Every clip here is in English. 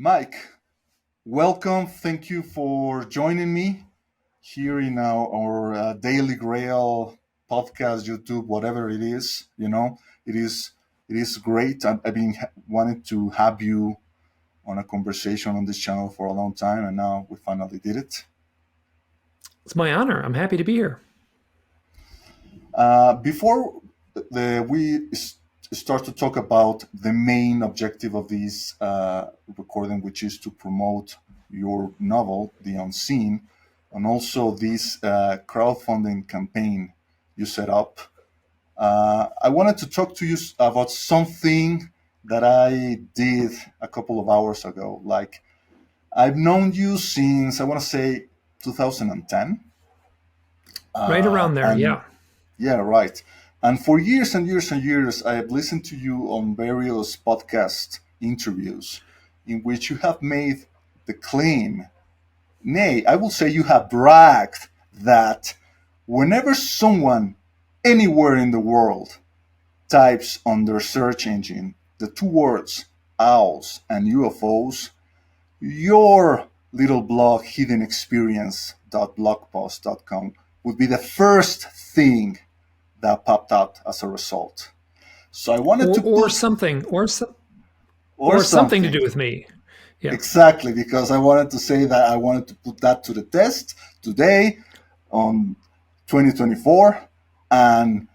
Mike, welcome. Thank you for joining me here in our Daily Grail podcast, YouTube, whatever it is. It is it is great. I've been wanting to have you on a conversation on this channel for a long time, and now we finally did it. It's my honor. I'm happy to be here. Before we start to talk about the main objective of this recording, which is to promote your novel, The Unseen, and also this crowdfunding campaign you set up, I wanted to talk to you about something that I did a couple of hours ago. Like, I've known you since, I want to say, 2010. Right around there, And yeah. yeah, right. And for years and years and years, I have listened to you on various podcast interviews in which you have made the claim, nay, I will say you have bragged that whenever someone anywhere in the world types on their search engine the two words owls and UFOs, your little blog, hiddenexperience.blogpost.com, would be the first thing that popped out as a result. So I wanted to Or put something, or or something to something do with me. Yeah. exactly, because I wanted to say that I wanted to put that to the test today on 2024, and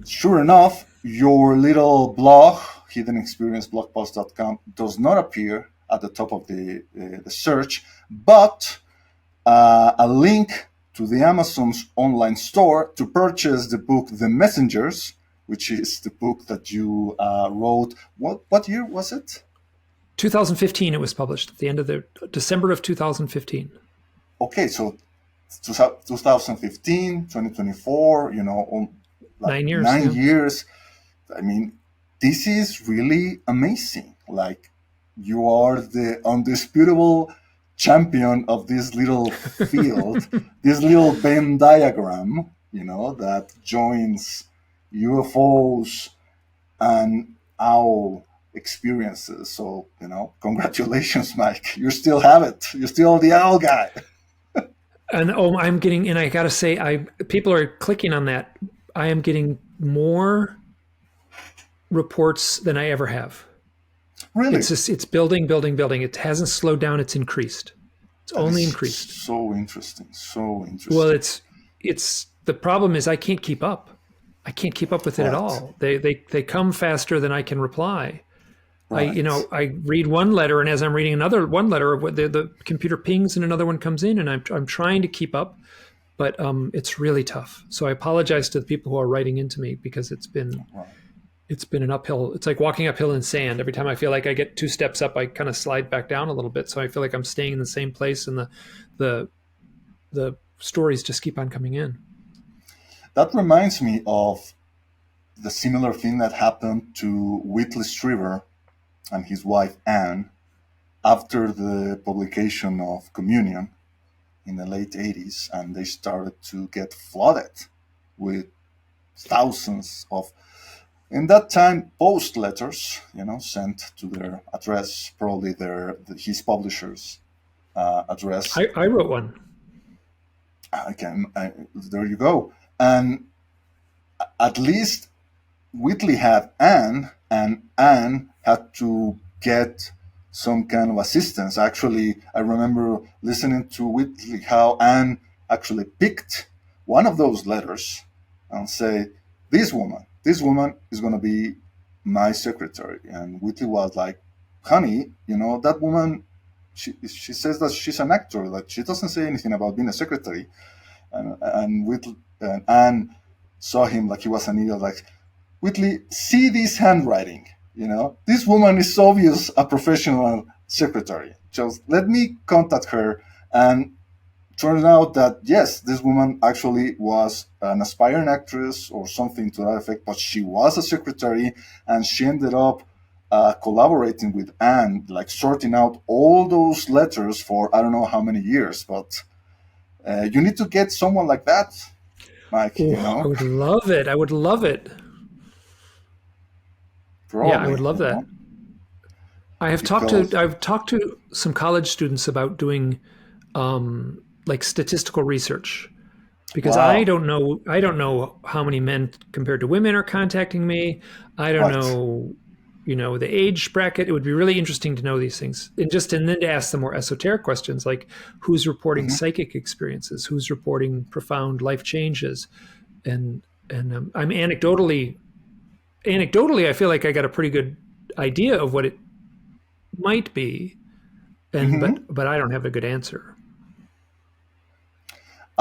sure enough, your little blog, hiddenexperienceblogpost.com, does not appear at the top of the search, but a link to the Amazon's online store to purchase the book The Messengers, which is the book that you wrote. What year was it? 2015 it was published at the end of the December of 2015. Okay, so 2015, 2024, like 9 years. 9 years. I mean, this is really amazing. Like, you are the undisputable champion of this little field, this little Venn diagram, that joins UFOs and owl experiences. So, congratulations, Mike. You still have it. You're still the owl guy. And I gotta say, people are clicking on that. I am getting more reports than I ever have. Really? It's building. It hasn't slowed down. It's increased. It's only increased. So interesting. So interesting. Well, it's the problem is I can't keep up. I can't keep up with it at all. They come faster than I can reply. Right. I read one letter, and as I'm reading one letter, the computer pings and another one comes in, and I'm trying to keep up, but it's really tough. So I apologize to the people who are writing into me, because it's been an uphill. It's like walking uphill in sand. Every time I feel like I get 2 steps up, I kind of slide back down a little bit. So I feel like I'm staying in the same place, and the stories just keep on coming in. That reminds me of the similar thing that happened to Whitley Strieber and his wife Anne after the publication of Communion in the late 80s, and they started to get flooded with thousands of, in that time, post letters, sent to their address, probably his publisher's address. I wrote one. There you go. And at least Whitley had Anne, and Anne had to get some kind of assistance. Actually, I remember listening to Whitley how Anne actually picked one of those letters and say, this woman is going to be my secretary. And Whitley was like, honey, that woman, she says that she's an actor, that she doesn't say anything about being a secretary. And Anne saw him like he was an idiot, like, Whitley, see this handwriting, this woman is obvious a professional secretary. Just let me contact her. And turned out that, yes, this woman actually was an aspiring actress or something to that effect, but she was a secretary, and she ended up collaborating with Anne, like sorting out all those letters for I don't know how many years. But you need to get someone like that, Mike. I would love it. Probably, I would love that. I've because talked to some college students about doing like statistical research because wow, I don't know how many men compared to women are contacting me. I don't right, know, you know, the age bracket. It would be really interesting to know these things, and then to ask the more esoteric questions like who's reporting hmm psychic experiences, who's reporting profound life changes, and I'm anecdotally I feel like I got a pretty good idea of what it might be, and hmm but I don't have a good answer.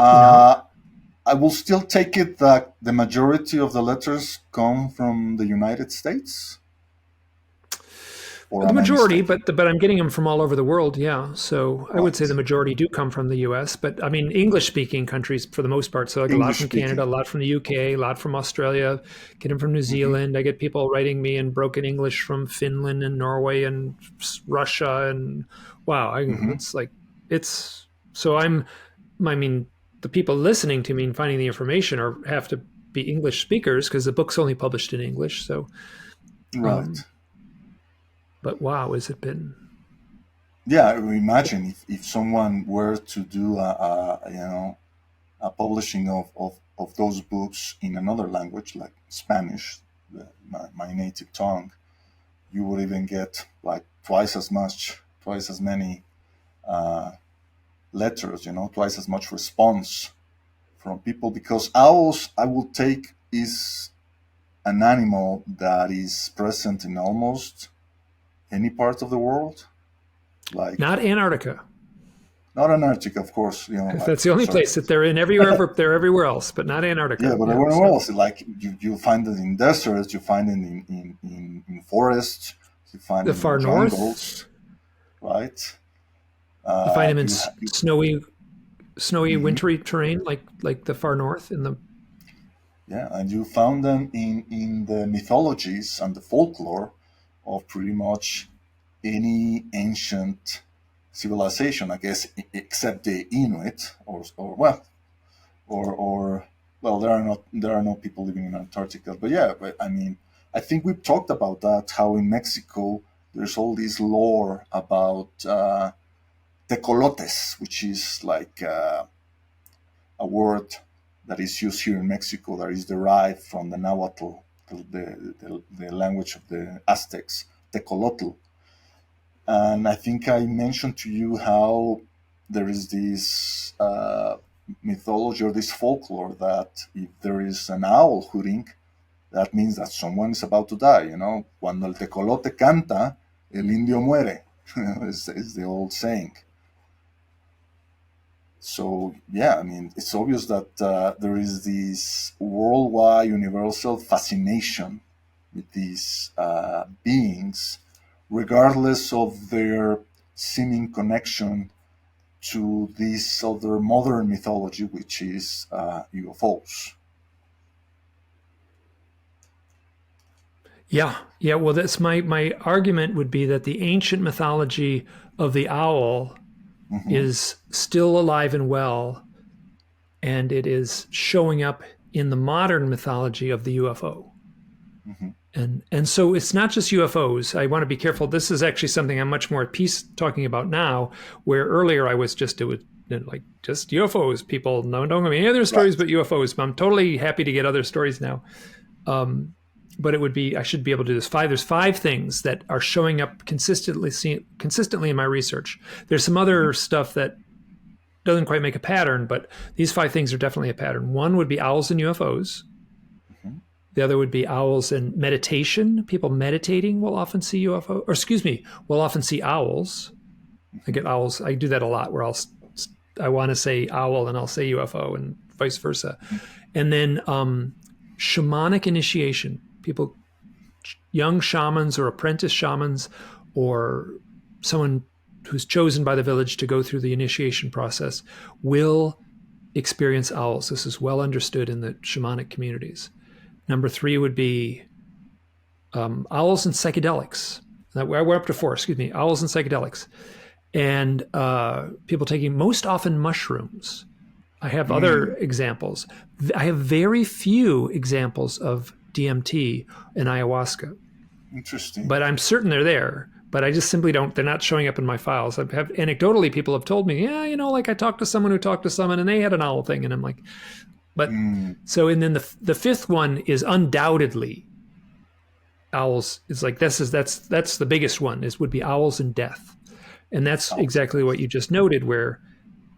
You know, uh, I will still take it that the majority of the letters come from the United States, or the am I majority, mistaken? but I'm getting them from all over the world. Yeah, so I would say the Right, majority do come from the U.S., but I mean English speaking countries for the most part. So like a lot English from Canada, a speaking. lot from the UK, a lot from Australia, get them from New Hmm Zealand. I get people writing me in broken English from Finland and Norway and Russia, and wow, hmm it's like it's so I mean, the people listening to me and finding the information are have to be English speakers because the book's only published in English. So, um, Right. but wow, has it been? Yeah, imagine if someone were to do a publishing of those books in another language like Spanish, my native tongue, you would even get like twice as many uh, letters, twice as much response from people because owls, I will take, is an animal that is present in almost any part of the world. Like Not Antarctica. not Antarctica, of course, If like that's the only sorry. place that they're in, they're everywhere else, but not Yeah, Antarctica. but Yeah. everywhere So else, like you find it in deserts, you find it in forests, you find the it in far north, jungles, right? you find them in You, you snowy, mhm. wintry terrain, like the far north in the. Yeah, and you found them in the mythologies and the folklore of pretty much any ancient civilization, I guess, except the Inuit, or well, or well, there are no people living in Antarctica, but yeah, but I mean, I think we've talked about that. How in Mexico there's all this lore about tecolotes, which is like a word that is used here in Mexico that is derived from the Nahuatl, the language of the Aztecs, tecolotl. And I think I mentioned to you how there is this mythology or this folklore that if there is an owl hooting, that means that someone is about to die. Cuando el tecolote canta, el indio muere, is the old saying. So yeah, I mean, it's obvious that there is this worldwide universal fascination with these beings, regardless of their seeming connection to this other modern mythology, which is UFOs. Yeah, yeah. Well, that's my argument would be that the ancient mythology of the owl Hmm is still alive and well, and it is showing up in the modern mythology of the UFO. hmm And so it's not just UFOs. I want to be careful. This is actually something I'm much more at peace talking about now, where earlier I was just it was like just UFOs. People don't have any other stories Right. but UFOs. I'm totally happy to get other stories now. Um, but it would be I should be able to do this. There's five things that are showing up consistently in my research. There's some hmm other stuff that doesn't quite make a pattern, but these five things are definitely a pattern. One would be owls and UFOs. hmm The other would be owls and meditation. People meditating will often see UFO, or excuse me, will often see owls. I hmm get owls. I do that a lot where I want to say owl and I'll say UFO and vice versa. And then shamanic initiation. People, young shamans or apprentice shamans, or someone who's chosen by the village to go through the initiation process will experience owls. This is well understood in the shamanic communities. Number three would be owls and psychedelics. We're up to four, excuse me, owls and psychedelics. And people taking most often mushrooms. I have other Mm, examples. I have very few examples of DMT and ayahuasca, interesting. but I'm certain they're there. but I just simply don't. They're not showing up in my files. I have anecdotally, people have told me, yeah, like I talked to someone who talked to someone, and they had an owl thing, and I'm like, but so, and then the fifth one is undoubtedly owls. It's like that's the biggest one. Would be owls and death, and that's exactly what you just noted.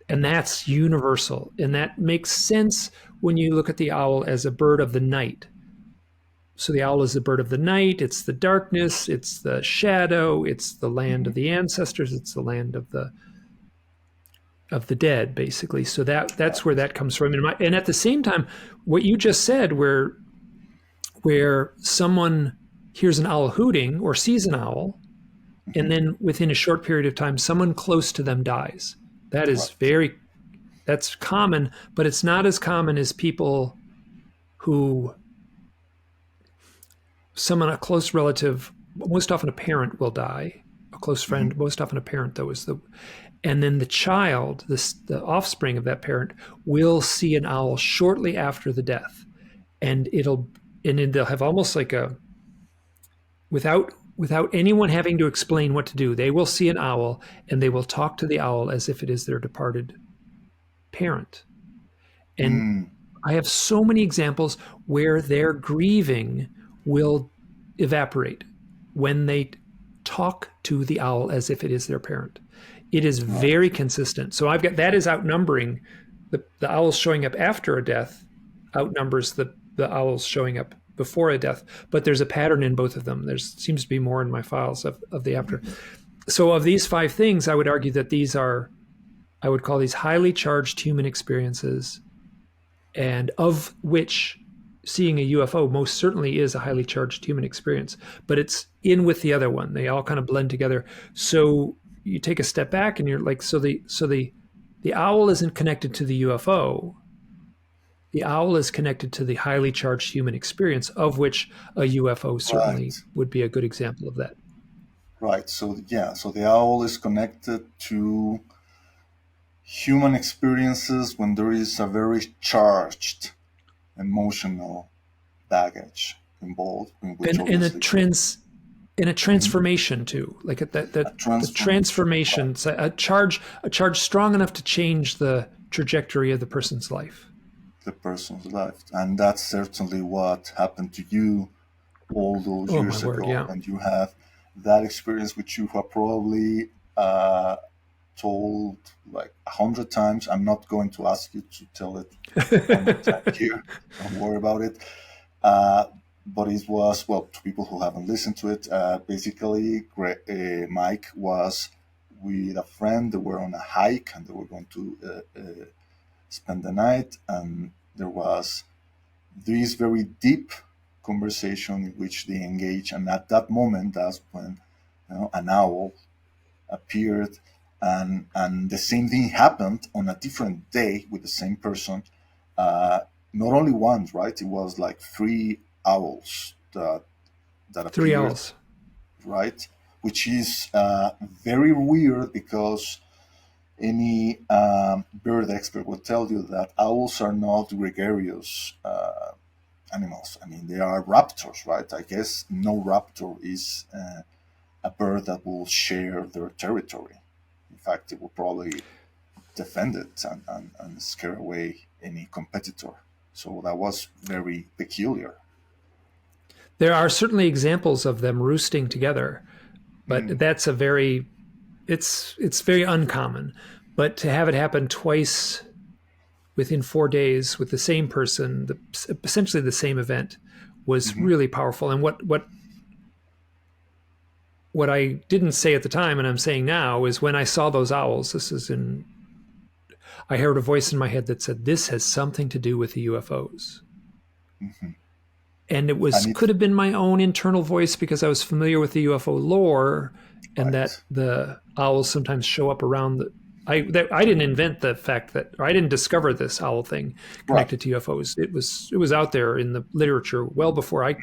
And that's universal, and that makes sense when you look at the owl as a bird of the night. So the owl is the bird of the night. It's the darkness. It's the shadow. It's the land of the ancestors. It's the land of the dead, basically. So that's where that comes from. And at the same time, what you just said, where someone hears an owl hooting or sees an owl, and then within a short period of time, someone close to them dies. That is that's common, but it's not as common as people who. A close relative, most often a parent will die, a close friend, most often a parent though and then the child, the offspring of that parent will see an owl shortly after the death. And then they'll have almost like without anyone having to explain what to do, they will see an owl and they will talk to the owl as if it is their departed parent. And I have so many examples where their grieving will evaporate when they talk to the owl as if it is their parent. It is very consistent. So that is outnumbering the owls showing up after a death outnumbers the owls showing up before a death, but there's a pattern in both of them. There seems to be more in my files of the after. So of these 5 things, I would argue that I would call these highly charged human experiences, and of which seeing a UFO most certainly is a highly charged human experience, but it's in with the other one. They all kind of blend together. So you take a step back and you're like, so the owl isn't connected to the UFO. The owl is connected to the highly charged human experience, of which a UFO certainly would be a good example of that. Right. So the owl is connected to human experiences when there is a very charged emotional baggage involved, in a transformation too, like the transformation, a charge strong enough to change the trajectory of the person's life. And that's certainly what happened to you all those years ago. Yeah. And you have that experience, which you have probably told like 100 times. I'm not going to ask you to tell it 100 times here. Don't worry about it. But it was, to people who haven't listened to it, basically Mike was with a friend. They were on a hike and they were going to spend the night. And there was this very deep conversation in which they engaged. And at that moment, that's when an owl appeared. And the same thing happened on a different day with the same person. Not only once, right? It was like 3 owls that appeared. 3 owls. Right? Which is very weird because any bird expert will tell you that owls are not gregarious animals. I mean, they are raptors, right? I guess no raptor is a bird that will share their territory. In fact, it will probably defend it and scare away any competitor. So that was very peculiar. There are certainly examples of them roosting together, but that's it's very uncommon. But to have it happen twice within 4 days with the same person, essentially the same event, was really powerful. And what I didn't say at the time, and I'm saying now, is when I saw those owls, I heard a voice in my head that said, this has something to do with the UFOs. And could have been my own internal voice because I was familiar with the UFO lore, and that the owls sometimes show up around I didn't invent the fact or I didn't discover this owl thing connected to UFOs. It was out there in the literature well before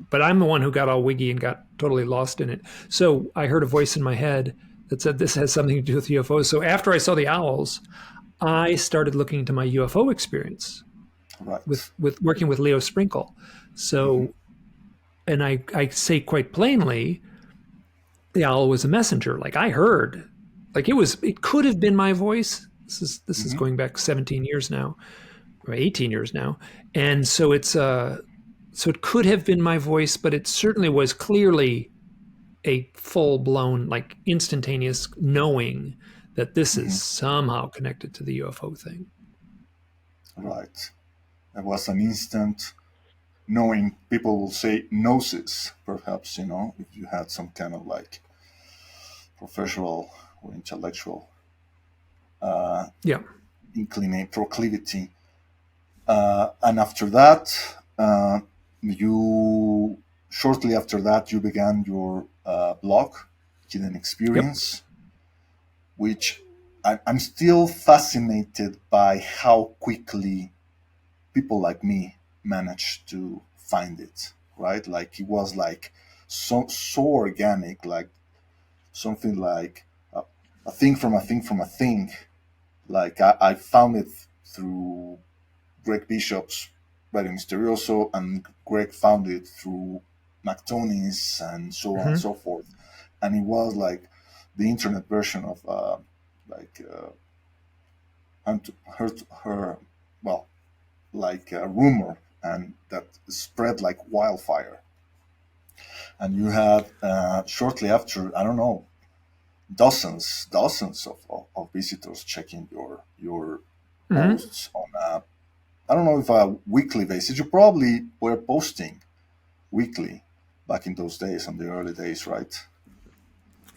but I'm the one who got all wiggy and got totally lost in it. So I heard a voice in my head that said this has something to do with UFOs. So after I saw the owls, I started looking into my UFO experience with working with Leo Sprinkle. So, and I say quite plainly, the owl was a messenger. Like I heard, like it could have been my voice. This is Hmm. going back 17 years now, or 18 years now, and so so it could have been my voice, but it certainly was clearly a full blown, like instantaneous knowing that this is Hmm. somehow connected to the UFO thing. Right. It was an instant knowing. People will say gnosis, perhaps, if you had some kind of like professional or intellectual Yeah. proclivity. And after that, you shortly after that you began your blog, Hidden Yep. Experience, which I'm still fascinated by how quickly people like me managed to find it. Right, like it was like so organic, like something like a thing from a thing from a thing. Like I found it through Greg Bishop's writing Mysterioso, and Greg found it through McTony's, and so on and Hmm. so forth. And it was like the internet version of like her, well, like a rumor, and that spread like wildfire. And you had shortly after, I don't know, dozens of visitors checking your Hmm. posts on I don't know if a weekly basis. You probably were posting weekly back in those days, on the early days, right?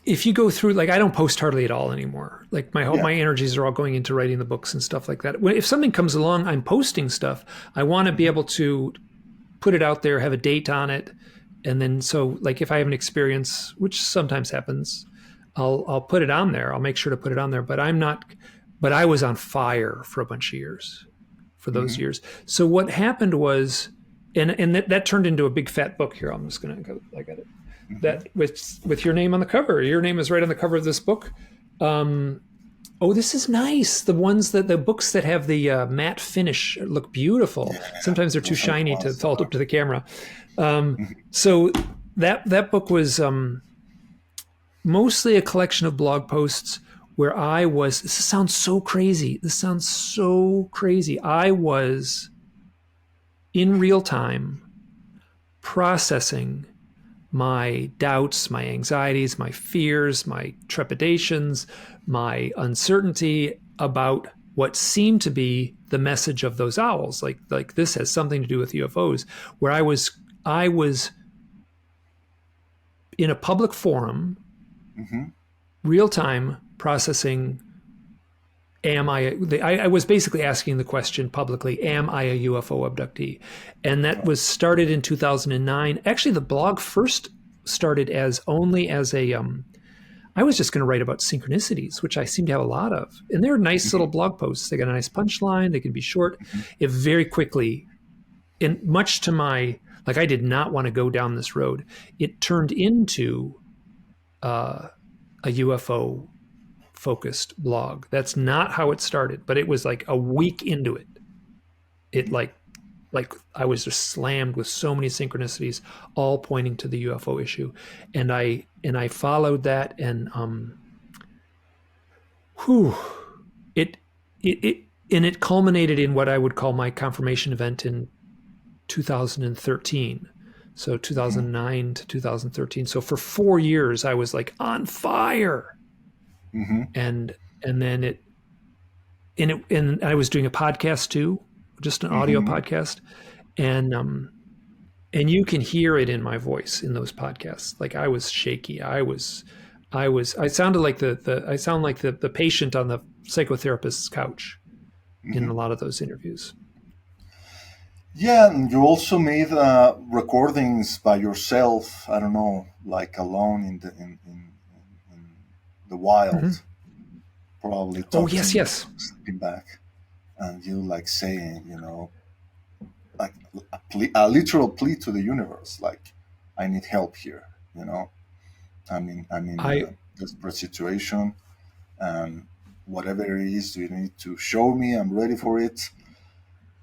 If you go through, like, I don't post hardly at all anymore. Like Yeah. my energies are all going into writing the books and stuff like that. If something comes along, I'm posting stuff. I want to be Hmm. able to put it out there, have a date on it, and then so like if I have an experience, which sometimes happens, I'll put it on there. I'll make sure to put it on there. But I'm not. But I was on fire for a bunch of years, for those Hmm. years. So what happened was, and that turned into a big fat book. Here, I'm just gonna go. I got it. Hmm. That with your name on the cover. Your name is right on the cover of this book. Um, Oh, this is nice. The books that have the matte finish look beautiful. Yeah, Sometimes they're too those are the shiny to ones that hold are. up to the camera. Um, Mhm. so that book was mostly a collection of blog posts where I was. This sounds so crazy. This sounds so crazy. I was in real time processing my doubts, my anxieties, my fears, my trepidations, my uncertainty about what seemed to be the message of those owls. Like this has something to do with UFOs, where I was in a public forum, Hmm. real time processing. I was basically asking the question publicly, am I a UFO abductee? And that Right. was started in 2009. Actually, the blog first started as only as a I was just going to write about synchronicities, which I seem to have a lot of. And they're nice little Hmm. blog posts. They got a nice punchline. They can be short. Hmm. It very quickly, and much to my, like, I did not want to go down this road. It turned into uh, a UFO focused blog. That's not how it started, but it was like a week into it. It like I was just slammed with so many synchronicities, all pointing to the UFO issue, and I followed that, and whew, it it and it culminated in what I would call my confirmation event in 2013. So Hmm. 2009 to 2013. So for 4 years I was like on fire, Hmm. and then and I was doing a podcast too, just an audio Hmm. podcast, and and you can hear it in my voice in those podcasts. Like I was shaky. I sounded like I sound like the patient on the psychotherapist's couch in Hmm. a lot of those interviews. Yeah, and you also made recordings by yourself. I don't know, like alone in the wild, Hmm. probably Oh yes, talking, yes. stepping back, and you like saying, like a literal plea to the universe, like I need help here. I'm in I a desperate situation, and whatever it is you need to show me, I'm ready for it.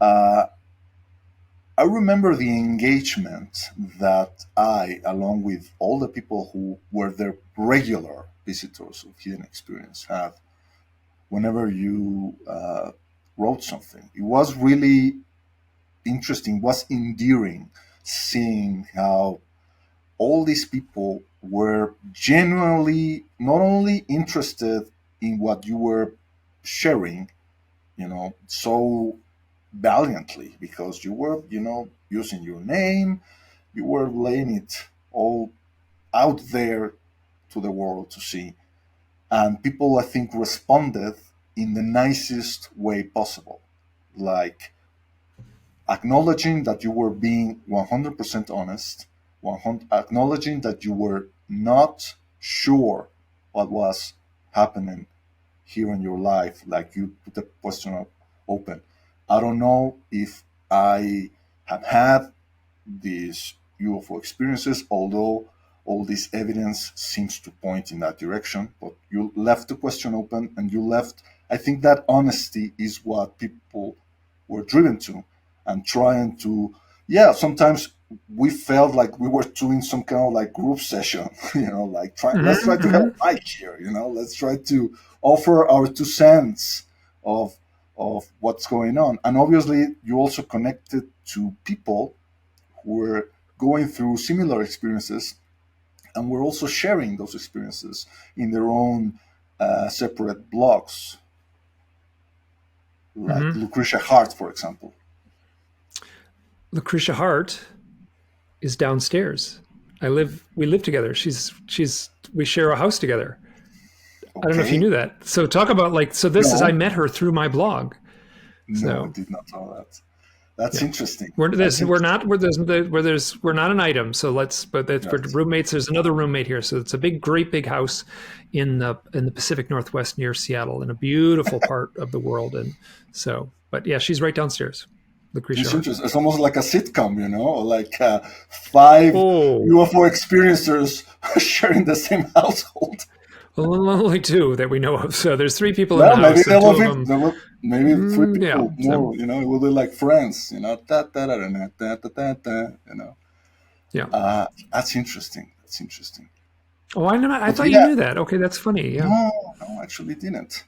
uh, I remember the engagement that I, along with all the people who were the regular visitors of Hidden Experience, had whenever you wrote something. It was really interesting, was endearing seeing how all these people were genuinely not only interested in what you were sharing, so valiantly, because you were, using your name, you were laying it all out there to the world to see. And people, I think, responded in the nicest way possible, like acknowledging that you were being 100% honest, acknowledging that you were not sure what was happening here in your life, like you put the question up open. I don't know if I have had these UFO experiences, although all this evidence seems to point in that direction. But you left the question open, and you left, I think that honesty is what people were driven to, and trying to, yeah, sometimes we felt like we were doing some kind of like group session, like let's try to help Mike here, let's try to offer our 2 cents of what's going on. And obviously you also connected to people who were going through similar experiences, and were also sharing those experiences in their own separate blogs, like Lucretia Hart, for example. Lucretia Hart is downstairs. We live together. We share a house together. Okay. I don't know if you knew that. So talk about I met her through my blog. No, I did not know that. That's interesting. We're not an item. So for roommates, there's another roommate here. So it's a great big house in the Pacific Northwest near Seattle, in a beautiful part of the world. And so, but yeah, she's right downstairs. Lucretia. It's almost like a sitcom, like 5 UFO experiencers sharing the same household. Well, only 2 that we know of. So there's 3 people in the house. Maybe 3 people more. It will be like Friends. Yeah. That's interesting. Oh, I thought you knew that. Okay, that's funny. Yeah. No, I actually didn't.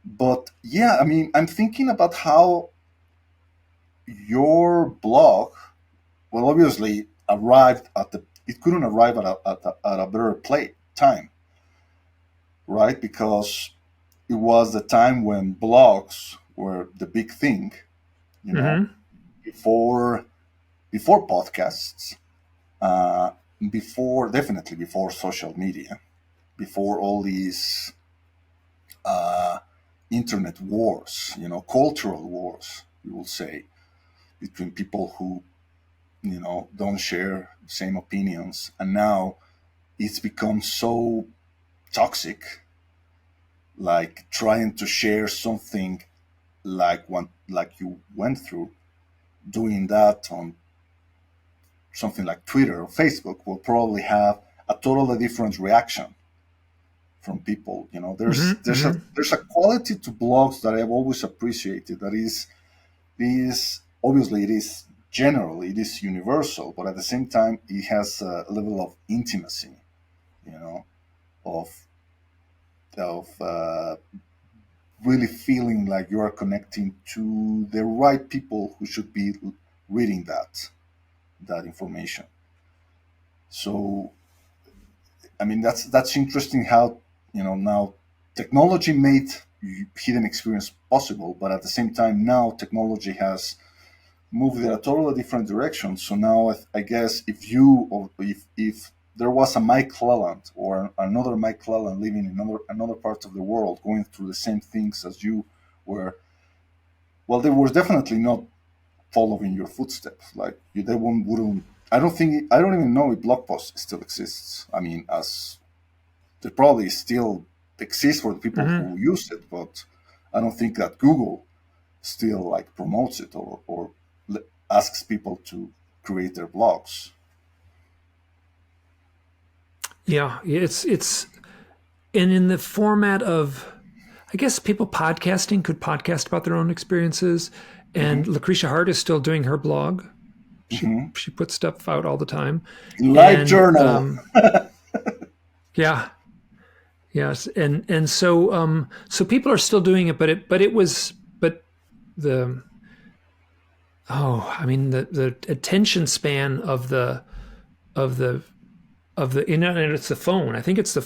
But yeah, I mean, I'm thinking about how your blog, well, obviously arrived it couldn't arrive at a better time, right? Because it was the time when blogs were the big thing, before podcasts, definitely before social media, before all these internet wars, cultural wars, we will say, between people who, don't share the same opinions. And now it's become so toxic, like trying to share something like you went through, doing that on something like Twitter or Facebook will probably have a totally different reaction from people. There's a quality to blogs that I've always appreciated, that is obviously it is general, it is universal, but at the same time it has a level of intimacy, of really feeling like you are connecting to the right people who should be reading that information. So, I mean, that's interesting how, now technology made Hidden Experience possible, but at the same time now technology has moved in a totally different direction. So now I guess if there was a Mike Clelland or another Mike Clelland living in another part of the world going through the same things as you were, well, they were definitely not following your footsteps. Like they wouldn't. I don't even know if blog post still exists. I mean, as they probably still exist for the people who use it, but I don't think that Google still like promotes it or asks people to create their blogs. Yeah, it's and in the format of, I guess people podcasting could podcast about their own experiences, and Lucretia Hart is still doing her blog. She puts stuff out all the time. Live journal. Yeah. Yes. And so so people are still doing it, but the I mean the attention span of the internet, it's the phone. I think it's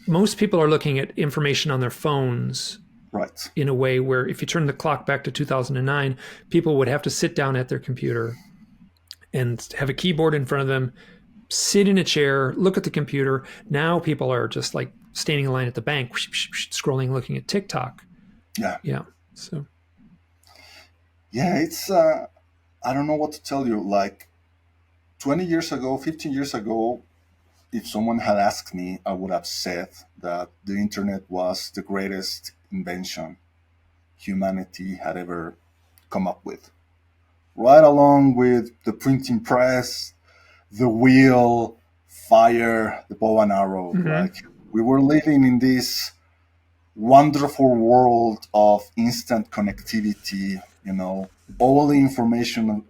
most people are looking at information on their phones. Right. In a way where if you turn the clock back to 2009, people would have to sit down at their computer and have a keyboard in front of them, sit in a chair, look at the computer. Now people are just like standing in line at the bank, scrolling, looking at TikTok. Yeah. Yeah. So. Yeah, it's, I don't know what to tell you. Like 20 years ago, 15 years ago, if someone had asked me, I would have said that the internet was the greatest invention humanity had ever come up with. Right along with the printing press, the wheel, fire, the bow and arrow. Mm-hmm. Like we were living in this wonderful world of instant connectivity, all the information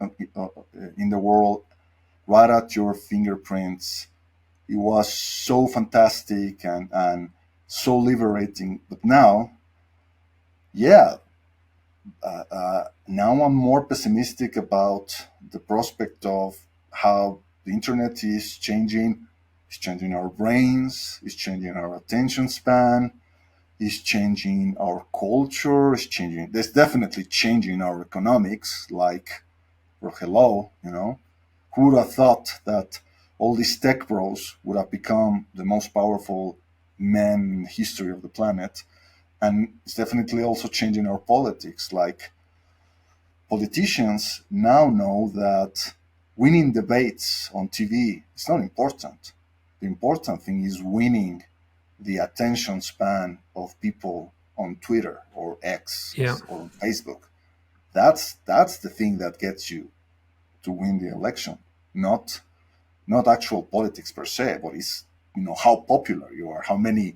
in the world right at your fingerprints. It was so fantastic and so liberating. But now, now I'm more pessimistic about the prospect of how the internet is changing. It's changing our brains. It's changing our attention span. It's changing our culture. There's definitely changing our economics. Like, well, hello, who would have thought that all these tech bros would have become the most powerful men in the history of the planet? And it's definitely also changing our politics. Like, politicians now know that winning debates on TV is not important. The important thing is winning the attention span of people on Twitter or X or on Facebook. That's the thing that gets you to win the election, not actual politics per se, but it's how popular you are, how many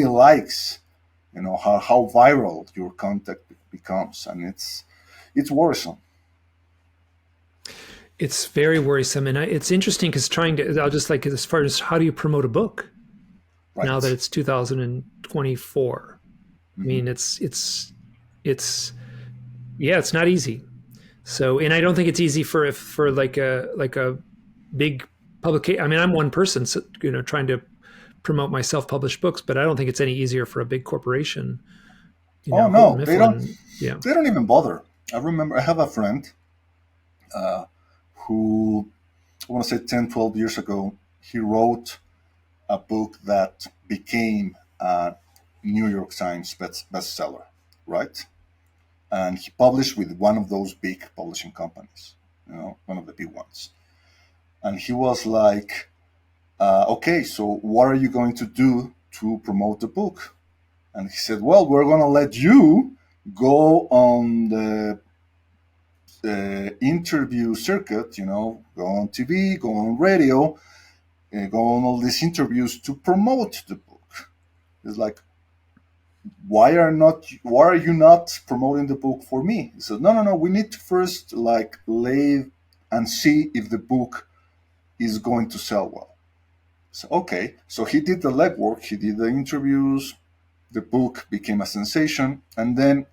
likes, how viral your content becomes, and it's worrisome. It's very worrisome, and it's interesting because I'll just like as far as how do you promote a book now that it's 2024. Mm-hmm. I mean, it's not easy. So, and I don't think it's easy for like a big publication. I mean, I'm one person, trying to promote my self-published books, but I don't think it's any easier for a big corporation. No, they don't. Yeah, they don't even bother. I remember I have a friend who, I want to say 10, 12 years ago, he wrote a book that became a New York Times bestseller, right? And he published with one of those big publishing companies, one of the big ones. And he was like, okay, so what are you going to do to promote the book? And he said, well, we're going to let you go on the interview circuit, go on TV, go on radio, go on all these interviews to promote the book. It's like, why are you not promoting the book for me? He said, no, we need to first lay and see if the book is going to sell well. So, okay, so he did the legwork, he did the interviews, the book became a sensation, and then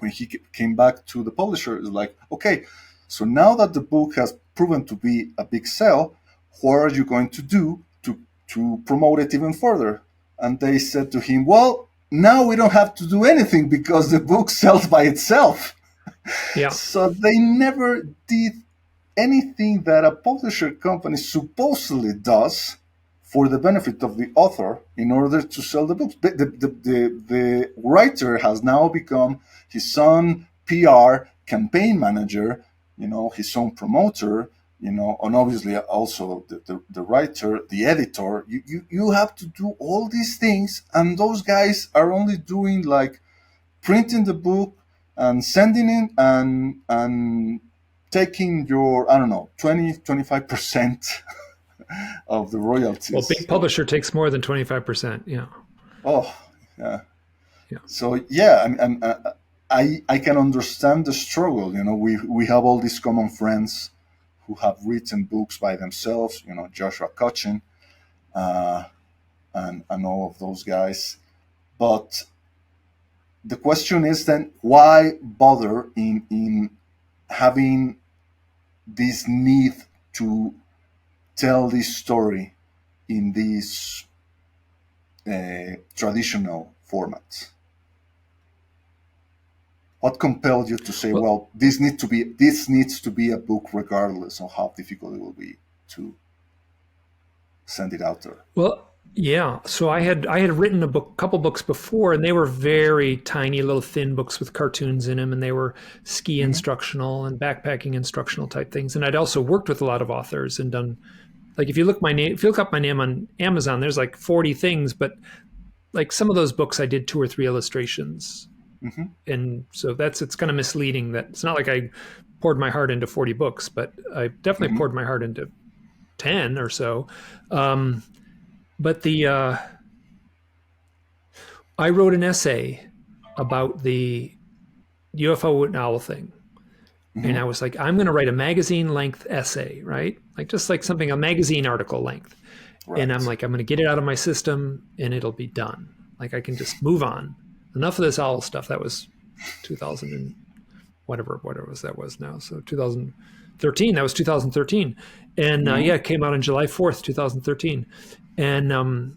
when he came back to the publisher, it's like, okay, so now that the book has proven to be a big sell, what are you going to do to promote it even further? And they said to him, well, now we don't have to do anything because the book sells by itself. Yeah. So they never did anything that a publisher company supposedly does for the benefit of the author in order to sell the books. The writer has now become his own PR campaign manager, his own promoter, and obviously also the writer, the editor. You have to do all these things, and those guys are only doing like printing the book and sending it and taking your, 20-25% of the royalties. Well, big publisher takes more than 25%. Yeah. Oh, yeah. So yeah, I can understand the struggle. We have all these common friends who have written books by themselves. Joshua Cutchin, uh, and all of those guys. But the question is then, why bother in having this need to tell this story in this traditional format? What compelled you to say, well, this needs to be a book regardless of how difficult it will be to send it out there? Well, yeah. So I had written a couple books before, and they were very tiny, little thin books with cartoons in them, and they were ski instructional and backpacking instructional type things. And I'd also worked with a lot of authors and done, like, if you look up my name on Amazon, there's like 40 things, but like some of those books I did 2 or 3 illustrations. And so it's kind of misleading that it's not like I poured my heart into 40 books, but I definitely poured my heart into 10 or so. But I wrote an essay about the UFO and owl thing. And I was like, I'm going to write a magazine length essay, right? Like just like something, a magazine article length. Right. And I'm like, I'm going to get it out of my system and it'll be done. Like I can just move on. Enough of this owl stuff. That was 2000 and whatever that was now. So 2013, that was 2013. And it came out on July 4th, 2013. And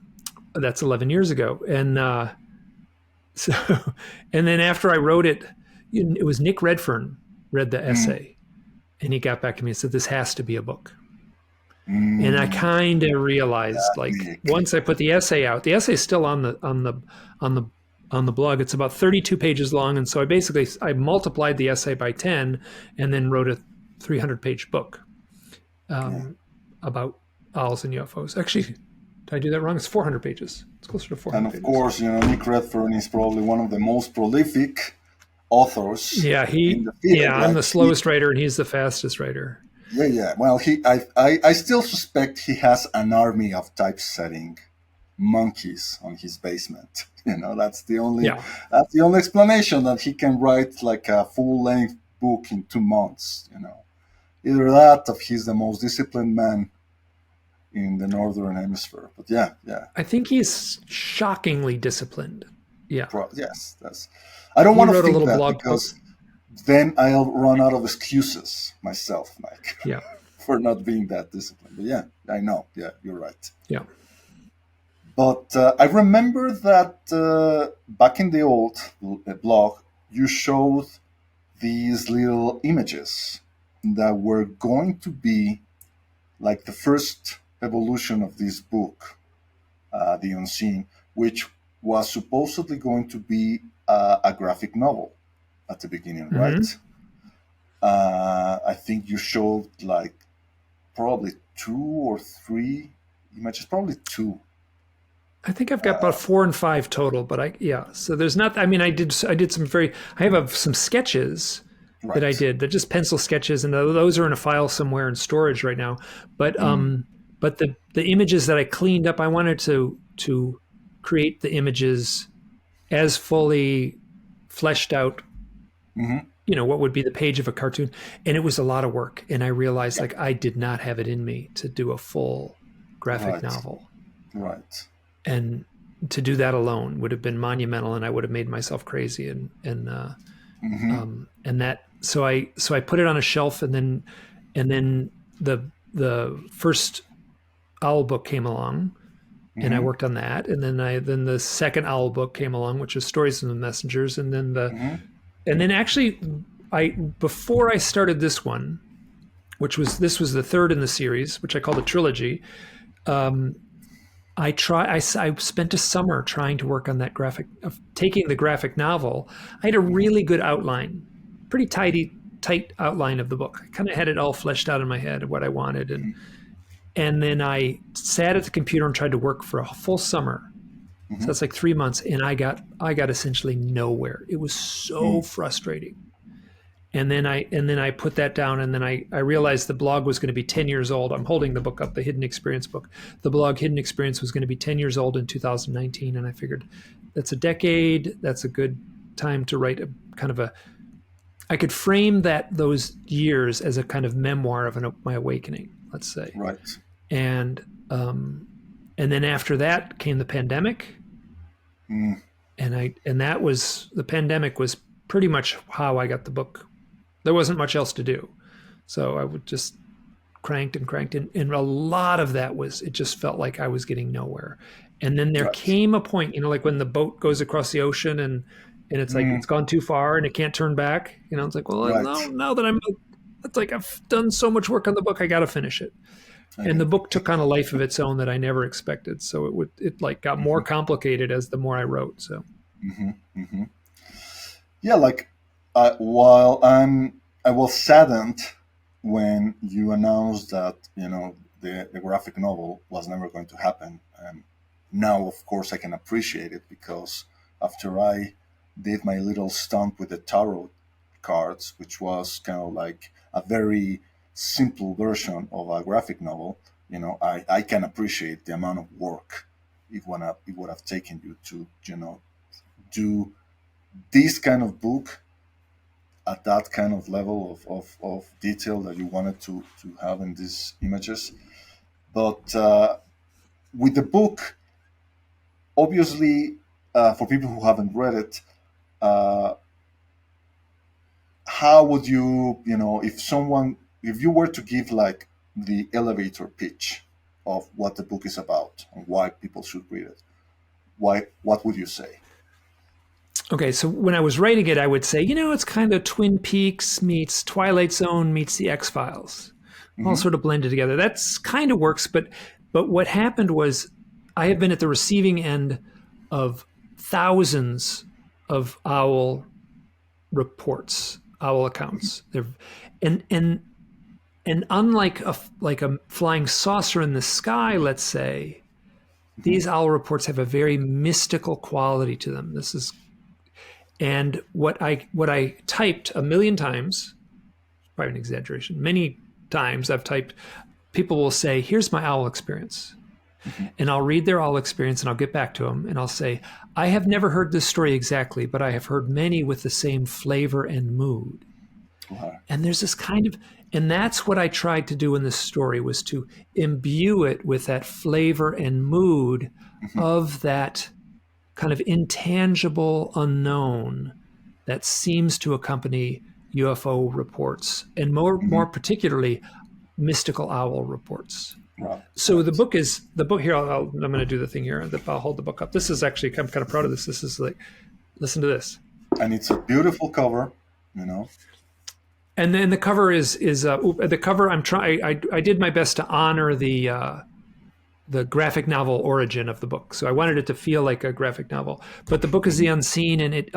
that's 11 years ago. And and then after I wrote it, it was Nick Redfern read the essay and he got back to me and said, this has to be a book. And I kind of realized, like, once I put the essay out, the essay is still on the blog. It's about 32 pages long. And so I multiplied the essay by 10 and then wrote a 300-page book about owls and UFOs. Actually, did I do that wrong? It's 400 pages. It's closer to 400 pages. And of course, Nick Redfern is probably one of the most prolific authors. Yeah, in the field, right? I'm the slowest writer and he's the fastest writer. Yeah. Well, I still suspect he has an army of typesetting monkeys on his basement. That's the only explanation, that he can write like a full-length book in 2 months. Either that, or he's the most disciplined man in the Northern Hemisphere. But yeah. I think he's shockingly disciplined. Yeah. Yes, I don't want to think that, blog because then I'll run out of excuses myself, Mike. Yeah. For not being that disciplined. But yeah, I know. Yeah, you're right. Yeah. But I remember that back in the old blog, you showed these little images that were going to be like the first evolution of this book, The Unseen, which was supposedly going to be a graphic novel at the beginning, right? I think you showed like probably 2 or 3 images, probably 2. I think I've got about 4 and 5 total, but so there's not, I did I have some sketches that I did. They're just pencil sketches, and those are in a file somewhere in storage right now. But the images that I cleaned up, I wanted to create the images as fully fleshed out, what would be the page of a cartoon. And it was a lot of work. And I realized like I did not have it in me to do a full graphic novel. Right. And to do that alone would have been monumental, and I would have made myself crazy. And that, so I put it on a shelf, and then the first owl book came along, and I worked on that. And then the second owl book came along, which is Stories from the Messengers. And then and then actually before I started this one, this was the third in the series, which I called a trilogy. I spent a summer trying to work on that taking the graphic novel. I had a really good outline, pretty tight outline of the book. I kind of had it all fleshed out in my head of what I wanted. And then I sat at the computer and tried to work for a full summer. So that's like 3 months. And I got essentially nowhere. It was so frustrating. And then I put that down, and then I realized the blog was going to be 10 years old. I'm holding the book up, the Hidden Experience book. The blog Hidden Experience was going to be 10 years old in 2019. And I figured that's a decade. That's a good time to write a kind of I could frame those years as a kind of memoir of my awakening, let's say. Right. And then after that came the pandemic. Mm. And that was, the pandemic was pretty much how I got the book. There wasn't much else to do. So I would just cranked. And a lot of that was, it just felt like I was getting nowhere. And then there Right. came a point, like when the boat goes across the ocean and it's like, it's gone too far and it can't turn back. It's like, well, Right. no, now that it's like, I've done so much work on the book, I got to finish it. Okay. And the book took on a life of its own that I never expected. So it like got more complicated as the more I wrote. So. Yeah, like while I was saddened when you announced that the graphic novel was never going to happen, and now of course I can appreciate it, because after I did my little stunt with the tarot cards, which was kind of like a very simple version of a graphic novel, I can appreciate the amount of work it would have taken you to do this kind of book at that kind of level of detail that you wanted to have in these images. But with the book, obviously, for people who haven't read it, how would you, if you were to give like the elevator pitch of what the book is about and why people should read it, what would you say? Okay, so when I was writing it, I would say, it's kind of Twin Peaks meets Twilight Zone meets the X-Files, all sort of blended together. That's kind of works, but what happened was I have been at the receiving end of thousands of OWL reports, OWL accounts. And unlike a flying saucer in the sky, let's say, these OWL reports have a very mystical quality to them. And what I typed 1 million times, probably an exaggeration, many times I've typed, people will say, here's my OWL experience. And I'll read their OWL experience and I'll get back to them and I'll say, I have never heard this story exactly, but I have heard many with the same flavor and mood. Wow. And there's this and that's what I tried to do in this story, was to imbue it with that flavor and mood of that kind of intangible unknown that seems to accompany UFO reports, and more particularly mystical OWL reports. Wow. So the book here. I'm going to do the thing here. I'll hold the book up. This is actually, I'm kind of proud of this. This is like, listen to this. And it's a beautiful cover, And then the cover is the cover. I did my best to honor the graphic novel origin of the book. So I wanted it to feel like a graphic novel. But the book is The Unseen, and it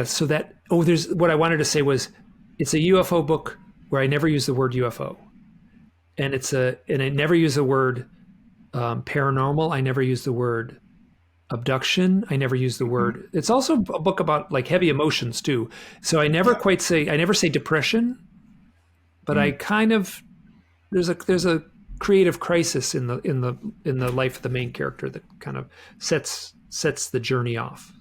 so that there's what I wanted to say was, it's a UFO book where I never use the word UFO, and I never use the word paranormal. I never use the word abduction. I never use the word. It's also a book about like heavy emotions too. So I never say depression. But I kind of there's a creative crisis in the life of the main character that kind of sets the journey off.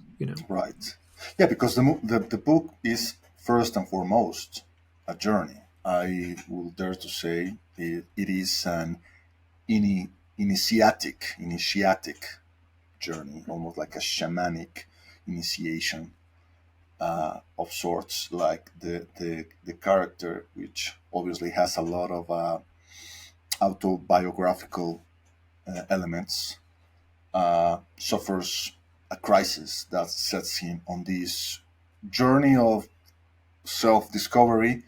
Right. Yeah, because the book is first and foremost a journey. I will dare to say it is an initiatic journey, almost like a shamanic initiation. Of sorts, like the character, which obviously has a lot of autobiographical elements, suffers a crisis that sets him on this journey of self-discovery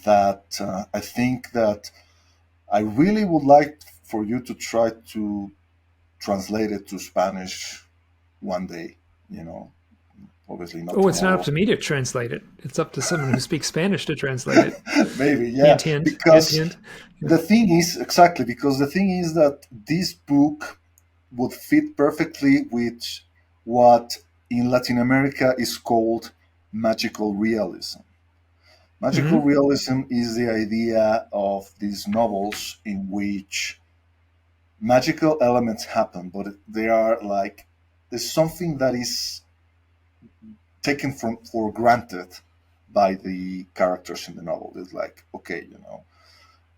that I think that I really would like for you to try to translate it to Spanish one day, Obviously not. It's not up to me to translate it. It's up to someone who speaks Spanish to translate it. Maybe, yeah. Hint. The thing is that this book would fit perfectly with what in Latin America is called magical realism. Magical realism is the idea of these novels in which magical elements happen, but they are like there's something that is taken from for granted by the characters in the novel. It's like, okay,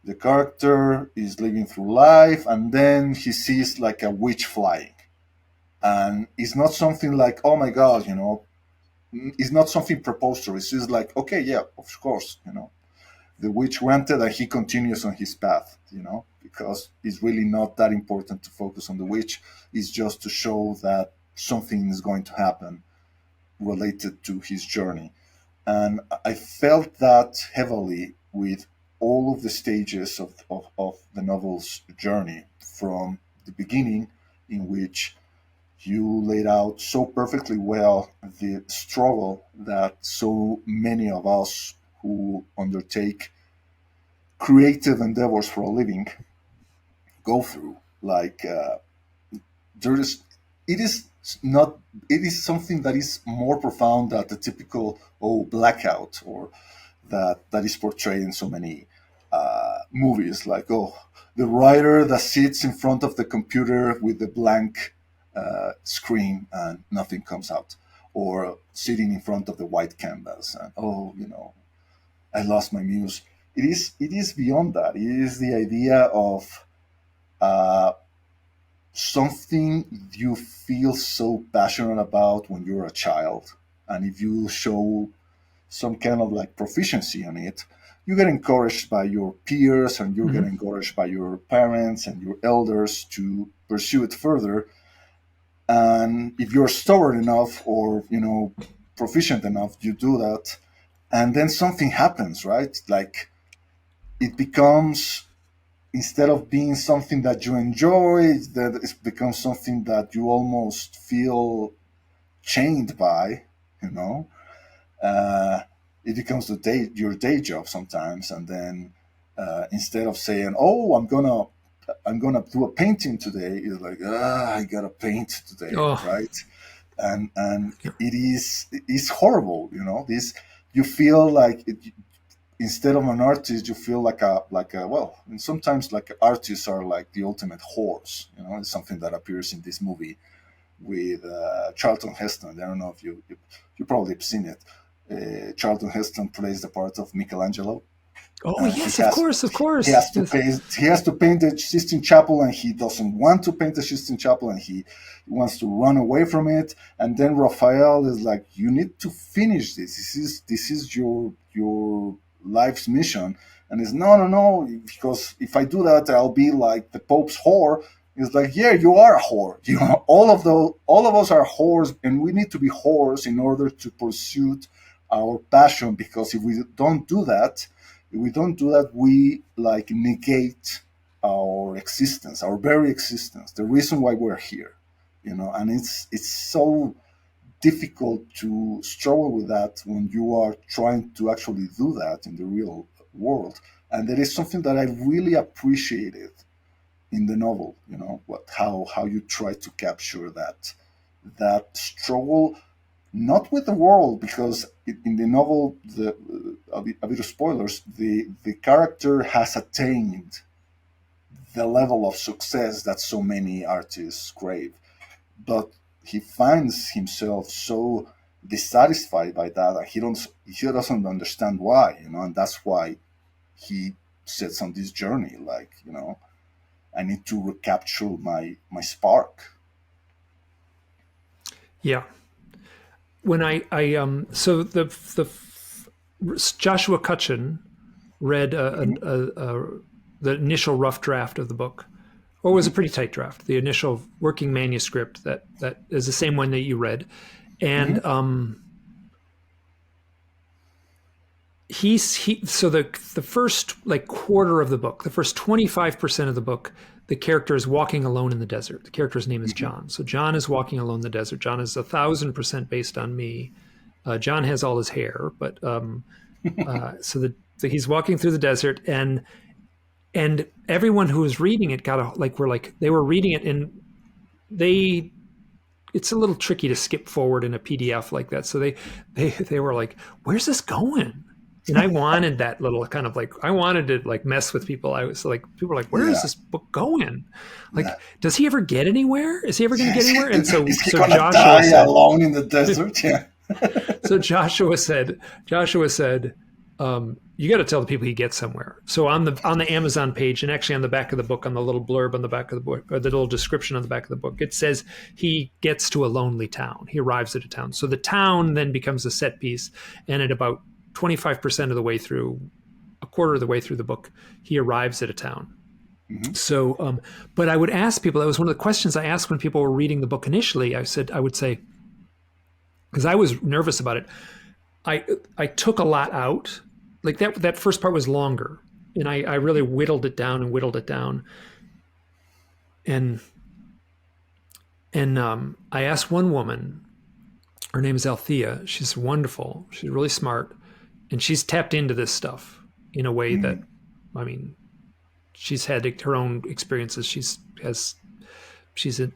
the character is living through life, and then he sees like a witch flying, and it's not something like, oh my god, it's not something preposterous. It's like, okay, yeah, of course, the witch granted, and he continues on his path, because it's really not that important to focus on the witch. It's just to show that something is going to happen related to his journey. And I felt that heavily with all of the stages of the novel's journey, from the beginning, in which you laid out so perfectly well the struggle that so many of us who undertake creative endeavors for a living go through. Like, there is, it is not, it is something that is more profound than the typical blackout, or that is portrayed in so many movies. Like, the writer that sits in front of the computer with the blank screen and nothing comes out, or sitting in front of the white canvas and I lost my muse. It is beyond that. It is the idea of uh, something you feel so passionate about when you're a child, and if you show some kind of like proficiency on it, you get encouraged by your peers, and you get Mm-hmm. encouraged by your parents and your elders to pursue it further. And if you're stubborn enough, or proficient enough, you do that, and then something happens, right? Like, it becomes, instead of being something that you enjoy, that it becomes something that you almost feel chained by. you know uh, it becomes your day job sometimes. And then, instead of saying, oh, I'm gonna do a painting today, it's like, I gotta paint today, Oh, right? And yeah. it's horrible. This, you feel like it, instead of an artist, you feel like a well, and sometimes like artists are like the ultimate whores. It's something that appears in this movie with Charlton Heston. I don't know if you probably have seen it. Charlton Heston plays the part of Michelangelo. Oh, And he yes, of has course, of he course. has to Yes. pay he has to paint the Sistine Chapel, and he doesn't want to paint the Sistine Chapel, and he wants to run away from it. And then Raphael is like, you need to finish this. This is your life's mission. And it's, no, no, no, because if I do that, I'll be like the Pope's whore. It's like, yeah, you are a whore. All of us are whores, and we need to be whores in order to pursue our passion. Because if we don't do that, we like negate our existence, our very existence, the reason why we're here. And it's so difficult to struggle with that when you are trying to actually do that in the real world. And there is something that I really appreciated in the novel. How you try to capture that struggle, not with the world, because in the novel, a bit of spoilers, the character has attained the level of success that so many artists crave, but he finds himself so dissatisfied by that, he doesn't understand why. And that's why he sets on this journey, like, I need to recapture my spark. Yeah. When I so the Joshua Cutchin read the initial rough draft of the book, or it was a pretty tight draft, the initial working manuscript that is the same one that you read, Mm-hmm. and so the first like quarter of the book, the first 25% of the book, the character is walking alone in the desert. The character's name is Mm-hmm. John. So John is walking alone in the desert. John is 1,000% based on me. John has all his hair, but so he's walking through the desert, and everyone who was reading it they were reading it, and they it's a little tricky to skip forward in a PDF like that. So they were like, "Where's this going?" And I wanted that little kind of like, I wanted to like mess with people. I was like, people were like, where is Yeah. this book going? Yeah. Like, does he ever get anywhere? Is he ever going to get anywhere? And Is he so gonna Joshua die said, alone in the desert? Yeah. so Joshua said, you got to tell the people he gets somewhere. So on the Amazon page, and actually on the back of the book, on the little blurb on the back of the book, or the little description on the back of the book, it says he gets to a lonely town. He arrives at a town. So the town then becomes a set piece, and at about 25% of the way through, a quarter of the way through the book, he arrives at a town. Mm-hmm. So, but I would ask people. That was one of the questions I asked when people were reading the book initially. I would say, because I was nervous about it. I took a lot out. Like that first part was longer, and I really whittled it down and whittled it down. And I asked one woman, her name is Althea. She's wonderful. She's really smart, and she's tapped into this stuff in a way that, I mean, she's had her own experiences. She's a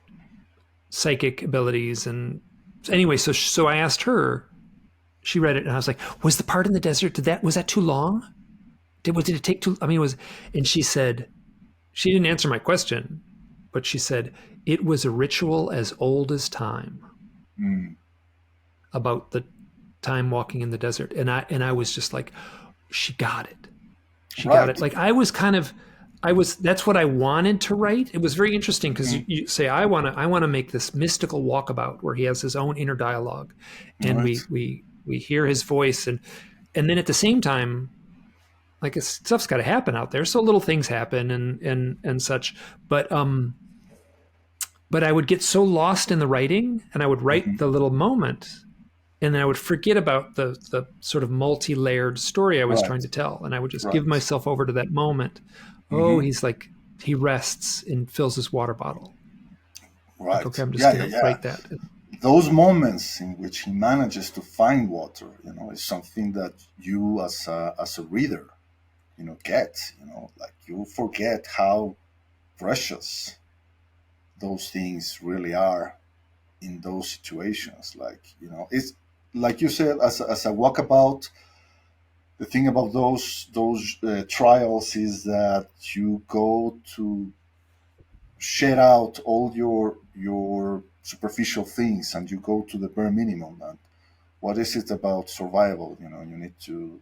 psychic abilities, and anyway, so I asked her. She read it, and I was like, "Was the part in the desert? Was that too long? Did it take too? I mean, And she said, she didn't answer my question, but she said it was a ritual as old as time, about the time walking in the desert, and I was just like, she got it. She got it. Like that's what I wanted to write. It was very interesting because you say I want to make this mystical walkabout where he has his own inner dialogue, and we hear his voice, and then at the same time, like stuff's got to happen out there, so little things happen and such. But I would get so lost in the writing, and I would write the little moment, and then I would forget about the sort of multi-layered story I was trying to tell, and I would just give myself over to that moment. Oh, he's like, he rests and fills his water bottle. Right. Like, okay, I'm just going to write that. Those moments in which he manages to find water, is something that you as a reader, get, like you forget how precious those things really are in those situations. Like, it's like you said, as a walkabout, the thing about those trials is that you go to shed out all your superficial things, and you go to the bare minimum. And what is it about survival? You need to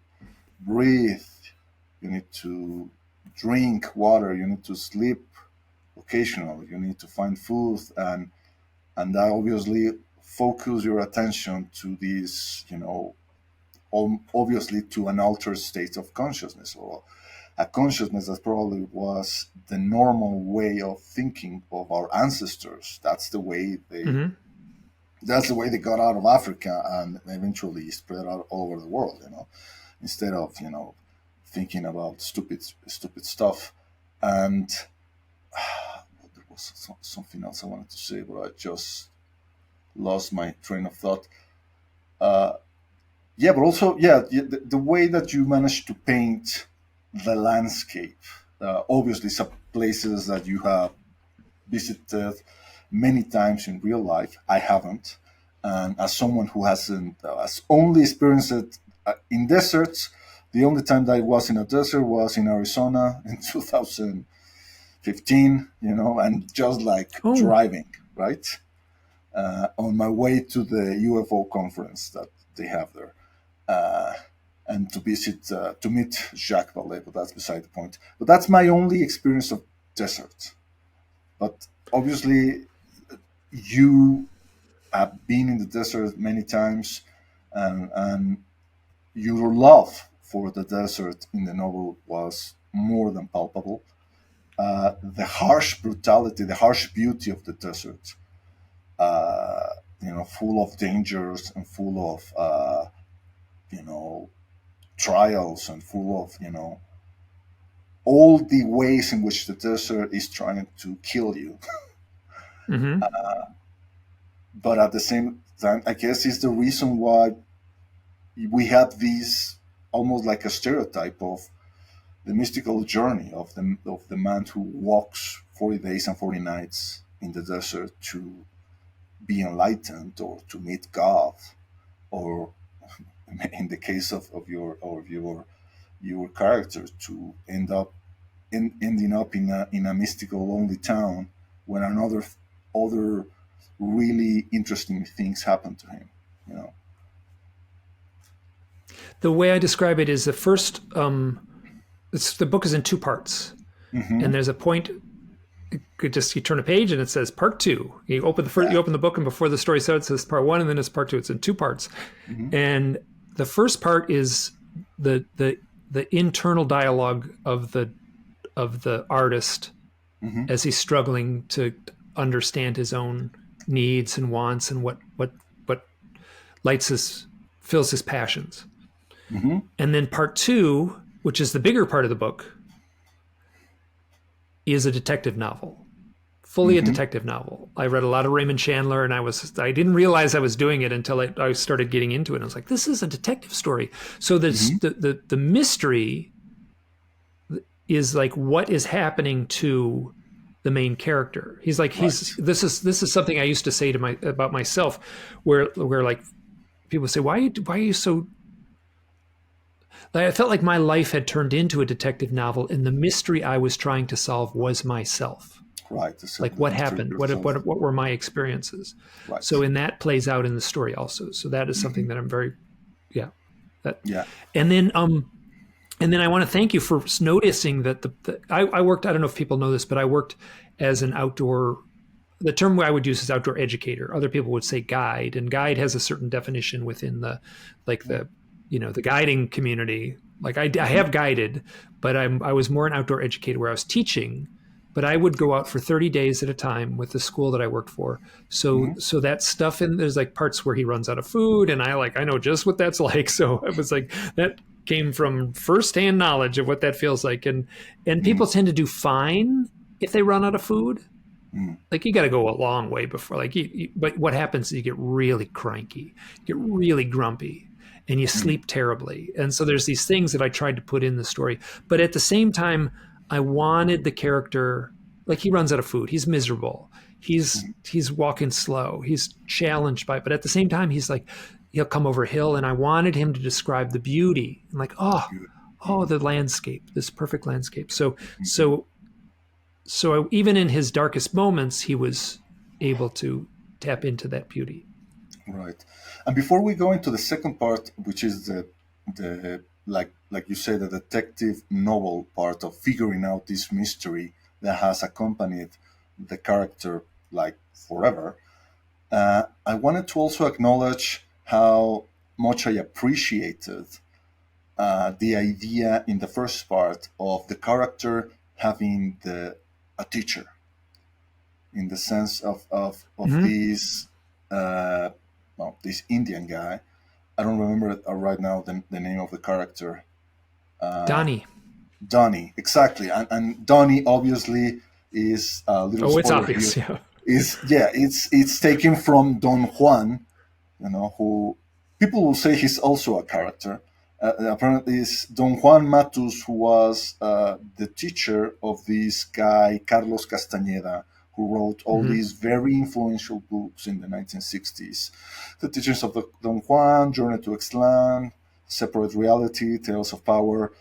breathe, you need to drink water, you need to sleep occasionally, you need to find food, and that obviously focus your attention to these, obviously to an altered state of consciousness, or a consciousness that probably was the normal way of thinking of our ancestors. That's the way they got out of Africa and eventually spread out all over the world, instead of, thinking about stupid stuff. And there was something else I wanted to say, but I just lost my train of thought. But also, the way that you managed to paint the landscape, obviously some places that you have visited many times in real life. I haven't, and as someone who has only experienced it in deserts, the only time that I was in a desert was in Arizona in 2015, and just like driving, right, on my way to the UFO conference that they have there. And to meet Jacques Vallée, but that's beside the point. But that's my only experience of desert. But obviously, you have been in the desert many times, and your love for the desert in the novel was more than palpable. The harsh brutality, the harsh beauty of the desert, full of dangers and full of, trials, and full of, all the ways in which the desert is trying to kill you. But at the same time, I guess it's the reason why we have these, almost like a stereotype of the mystical journey of the man who walks 40 days and 40 nights in the desert to be enlightened, or to meet God, or in the case of your character, to ending up in a mystical lonely town when other really interesting things happen to him, you know. The way I describe it is the first, the book is in two parts. And there's a point, you turn a page and it says part two. You open the book, and before the story starts, it says part one, and then it's part two. It's in two parts. And the first part is the internal dialogue of the artist as he's struggling to understand his own needs and wants and what fills his passions. And then part two, which is the bigger part of the book, is a detective novel, fully a detective novel. I read a lot of Raymond Chandler, and I didn't realize I was doing it until I started getting into it. I was like, this is a detective story. So the mystery is like, what is happening to the main character? He's like, this is something I used to say about myself, where like people say, why are you so, I felt like my life had turned into a detective novel, and the mystery I was trying to solve was myself. Right. Like, what happened? What were my experiences? Right. So, and that plays out in the story also. So that is something that I'm very, And then I want to thank you for noticing that I worked. I don't know if people know this, but I worked as an outdoor. The term I would use is outdoor educator. Other people would say guide, and guide has a certain definition within the guiding community. Like I have guided, but I was more an outdoor educator where I was teaching, but I would go out for 30 days at a time with the school that I worked for. So that stuff, and there's like parts where he runs out of food, and I know just what that's like. So it was like, that came from firsthand knowledge of what that feels like. And people tend to do fine if they run out of food. Like, you got to go a long way before, like, but what happens is you get really cranky, you get really grumpy, and you sleep terribly. And so there's these things that I tried to put in the story. But at the same time, I wanted the character, like, he runs out of food. He's miserable. He's walking slow. He's challenged by it. But at the same time, he's like, he'll come over a hill, and I wanted him to describe the beauty. And like, oh, the landscape, this perfect landscape. So even in his darkest moments, he was able to tap into that beauty. Right. And before we go into the second part, which is the like you say, the detective novel part of figuring out this mystery that has accompanied the character like forever, I wanted to also acknowledge how much I appreciated the idea in the first part of the character having a teacher, in the sense of this this Indian guy. I don't remember right now the name of the character. Donnie, exactly. And Donnie obviously is a little. Oh, it's obvious. Here, it's taken from Don Juan, who people will say he's also a character. Apparently, it's Don Juan Matus, who was the teacher of this guy Carlos Castañeda, who wrote all these very influential books in the 1960s. The Teachings of Don Juan, Journey to Ixtlan, Separate Reality, Tales of Power.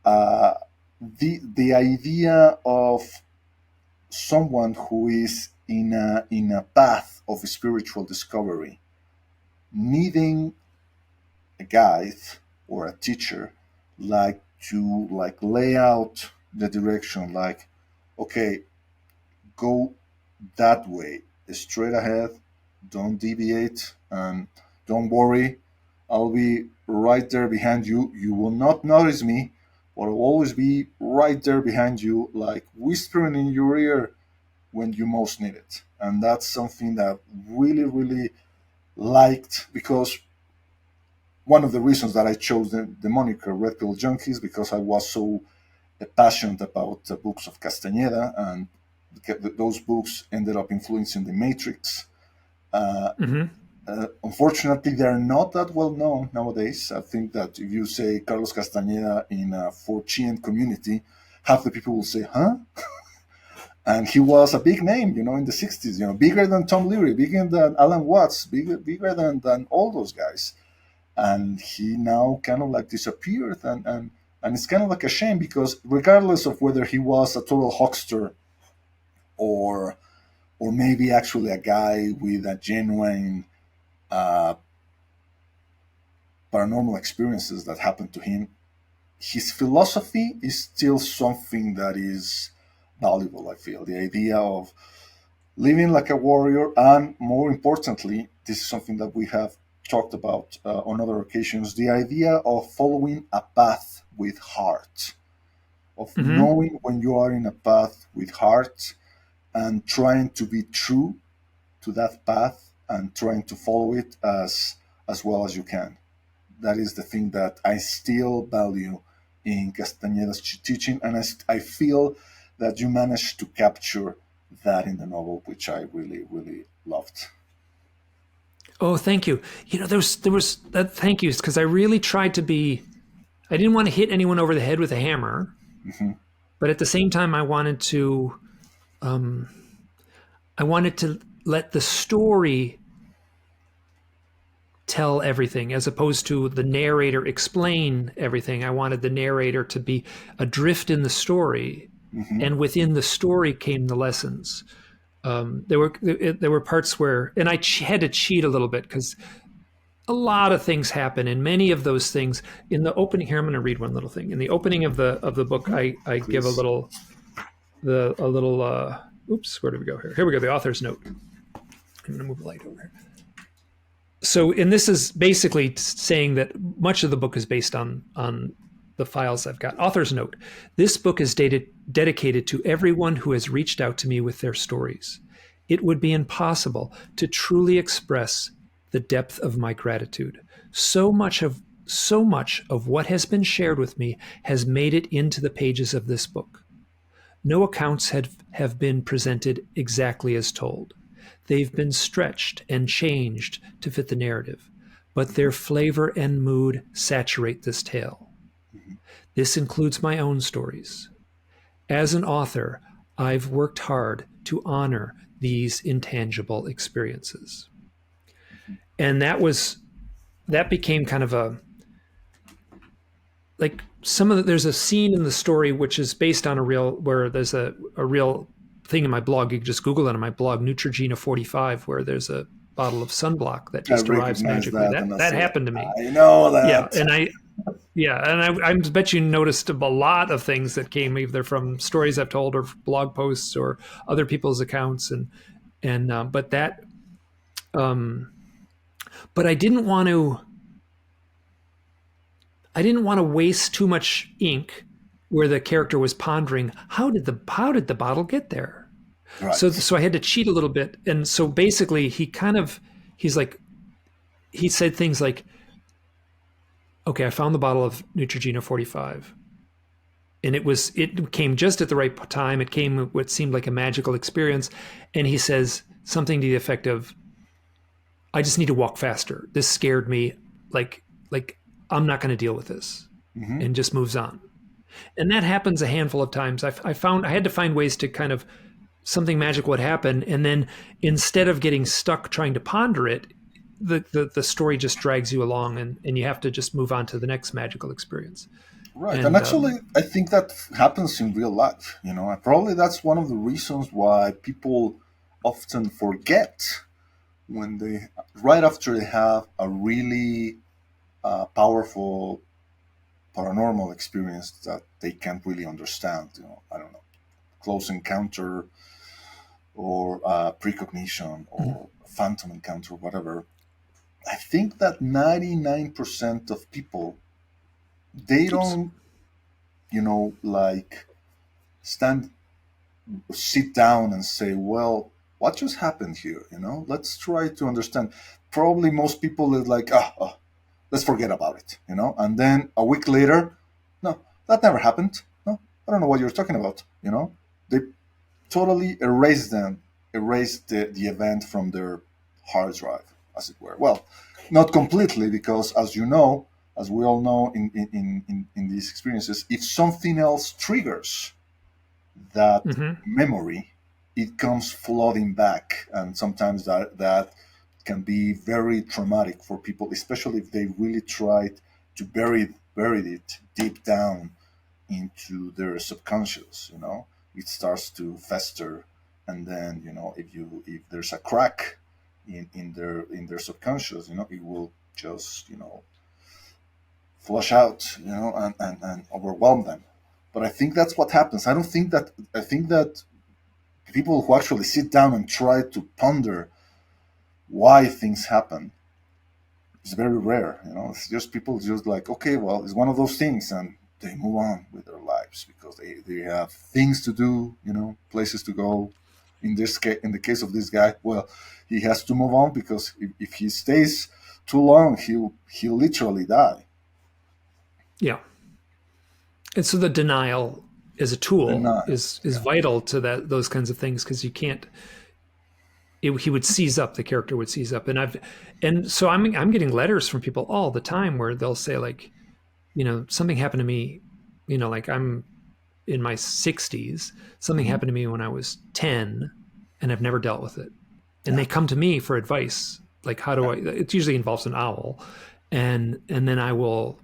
The idea of someone who is in a path of spiritual discovery, needing a guide or a teacher, to lay out the direction, like, okay, go that way, straight ahead, don't deviate, and don't worry, I'll be right there behind you. You will not notice me, but I'll always be right there behind you, like whispering in your ear when you most need it. And that's something that really, really liked, because one of the reasons that I chose the moniker Red Pill Junkies, because I was so passionate about the books of Castañeda, and those books ended up influencing The Matrix. Unfortunately, they're not that well known nowadays. I think that if you say Carlos Castañeda in a 4chan community, half the people will say, huh? And he was a big name, in the 60s, bigger than Tom Leary, bigger than Alan Watts, bigger than all those guys. and he now kind of like disappeared, and it's kind of like a shame, because regardless of whether he was a total huckster or maybe actually a guy with a genuine uh, paranormal experiences that happened to him, his philosophy is still something that is valuable. I feel the idea of living like a warrior, and more importantly, this is something that we have talked about on other occasions, the idea of following a path with heart, of Mm-hmm. knowing when you are in a path with heart and trying to be true to that path and trying to follow it as well as you can. That is the thing that I still value in Castañeda's teaching, and I feel that you managed to capture that in the novel, which I really, really loved. Oh, thank you. You know, there was that. Thank you, because I really tried to be. I didn't want to hit anyone over the head with a hammer, Hmm. but at the same time, um, I wanted to let the story tell everything, as opposed to the narrator explain everything. I wanted the narrator to be adrift in the story, Hmm. and within the story came the lessons. There were parts where, and I had to cheat a little bit, because a lot of things happen, and many of those things in the opening. Here, I'm going to read one little thing. In the opening of the book, I give a Please. little a little. Oops, where did we go here? Here we go. The author's note. I'm going to move the light over here. So, and this is basically saying that much of the book is based on the files I've got. Author's note: this book is dedicated to everyone who has reached out to me with their stories. It would be impossible to truly express the depth of my gratitude. So much of what has been shared with me has made it into the pages of this book. No accounts have been presented exactly as told. They've been stretched and changed to fit the narrative, but their flavor and mood saturate this tale. This includes my own stories. As an author, I've worked hard to honor these intangible experiences. And that became kind of a, like, there's a scene in the story which is based on a real, where there's a real thing in my blog. You can just Google it on my blog, Neutrogena 45, where there's a bottle of sunblock that I just arrives recognize magically. that, That and I that said, happened to me. I know Yeah, that. and I bet you noticed a lot of things that came either from stories I've told or blog posts or other people's accounts, and um, but I didn't want to waste too much ink where the character was pondering how did the bottle get there. Right. So I had to cheat a little bit, and so basically he's like, he said things like, okay, I found the bottle of Neutrogena 45, and it came just at the right time. It came what seemed like a magical experience, and he says something to the effect of, I just need to walk faster. This scared me. Like I'm not going to deal with this, Hmm. and just moves on. And that happens a handful of times. I found I had to find ways to kind of, something magical would happen, and then instead of getting stuck trying to ponder it, the story just drags you along, and you have to just move on to the next magical experience. Right. And And actually, I think that happens in real life. And probably that's one of the reasons why people often forget when right after they have a really powerful paranormal experience that they can't really understand. I don't know, close encounter or precognition or phantom encounter, whatever. I think that 99% of people, they oops, don't, like stand, sit down and say, well, what just happened here? Let's try to understand. Probably most people is like, let's forget about it, and then a week later, no, that never happened. No, I don't know what you're talking about. They totally erase the event from their hard drive, as it were. Well, not completely, because as we all know in these experiences, if something else triggers that mm-hmm. memory, it comes flooding back, and sometimes that can be very traumatic for people, especially if they really tried to bury it deep down into their subconscious. It starts to fester, and then if there's a crack in their subconscious, it will just flush out, and overwhelm them. But I think that's what happens. I think that people who actually sit down and try to ponder why things happen is very rare. It's just people just like, okay, well, it's one of those things, and they move on with their lives because they have things to do, places to go. In the case of this guy, well, he has to move on because if he stays too long, he'll literally die. Yeah. And so the denial as a tool is vital to those kinds of things, because you can't. He would seize up. The character would seize up, and so I'm getting letters from people all the time where they'll say, like, something happened to me, like I'm in my 60s. Something happened to me when I was 10, and I've never dealt with it. And they come to me for advice, like, how do I? It usually involves an owl, and then I will.